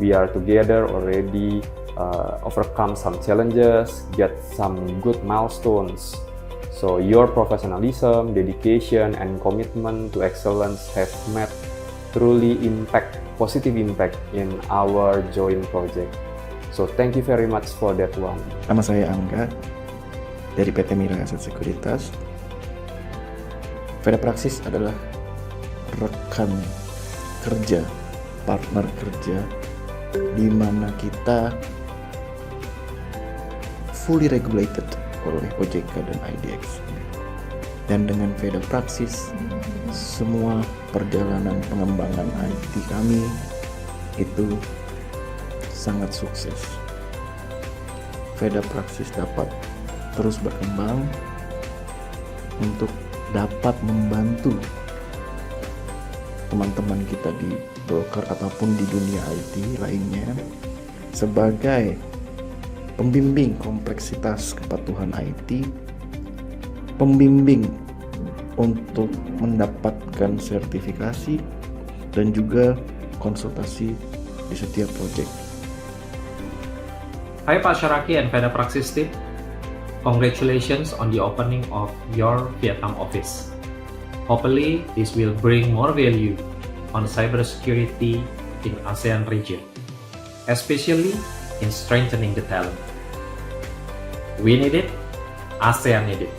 We are together already overcome some challenges, get some good milestones. So your professionalism, dedication, and commitment to excellence have made truly positive impact in our joint project. So thank you very much for that one. Nama saya Angga dari PT Mira Aset Sekuritas. Veda Praxis adalah rekan kerja, partner kerja, di mana kita fully regulated oleh OJK dan IDX. Dan dengan Veda Praxis, semua perjalanan pengembangan IT kami itu sangat sukses. Veda Praxis dapat terus berkembang untuk dapat membantu teman-teman kita di broker ataupun di dunia IT lainnya sebagai pembimbing kompleksitas kepatuhan IT, pembimbing untuk mendapatkan sertifikasi, dan juga konsultasi di setiap proyek. Hi Pak Syaraki and Veda Praxis team. Congratulations on the opening of your Vietnam office. Hopefully, this will bring more value on cybersecurity in ASEAN region, especially in strengthening the talent. We need it, ASEAN need it.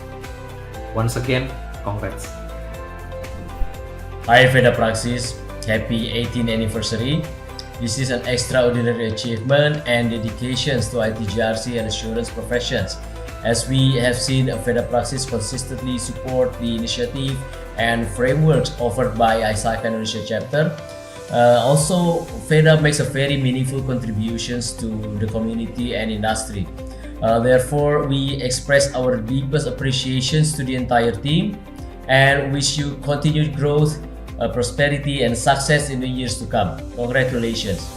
Once again, congrats. Hi Veda Praxis, happy 18th anniversary. This is an extraordinary achievement and dedications to IT GRC and assurance professions. As we have seen, Veda Praxis consistently support the initiative and frameworks offered by ISAC Indonesia chapter. Also, Veda makes a very meaningful contributions to the community and industry. Therefore, we express our deepest appreciations to the entire team and wish you continued growth, prosperity, and success in the years to come. Congratulations.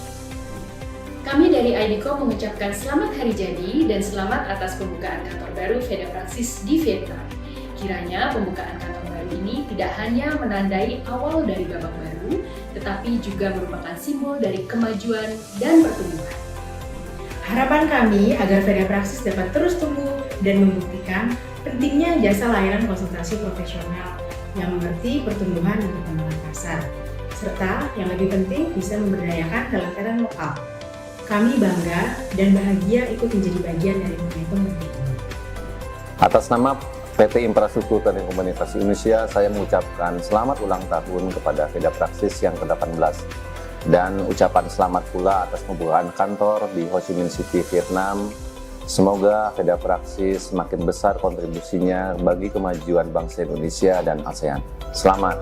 Kami dari IDCO mengucapkan selamat hari jadi dan selamat atas pembukaan kantor baru Veda Praxis di Vietnam. Kiranya pembukaan kantor baru ini tidak hanya menandai awal dari babak baru, tetapi juga merupakan simbol dari kemajuan dan pertumbuhan. Harapan kami agar Veda Praxis dapat terus tumbuh dan membuktikan pentingnya jasa layanan konsultasi profesional yang mengerti pertumbuhan dan perkembangan pasar, serta yang lebih penting bisa memberdayakan talent lokal. Kami bangga dan bahagia ikut menjadi bagian dari momentum ini. Atas nama PT Infrastruktur Telekomunikasi Indonesia, saya mengucapkan selamat ulang tahun kepada Veda Praxis yang ke-18 dan ucapan selamat pula atas pembukaan kantor di Ho Chi Minh City, Vietnam. Semoga Veda Praxis semakin besar kontribusinya bagi kemajuan bangsa Indonesia dan ASEAN. Selamat!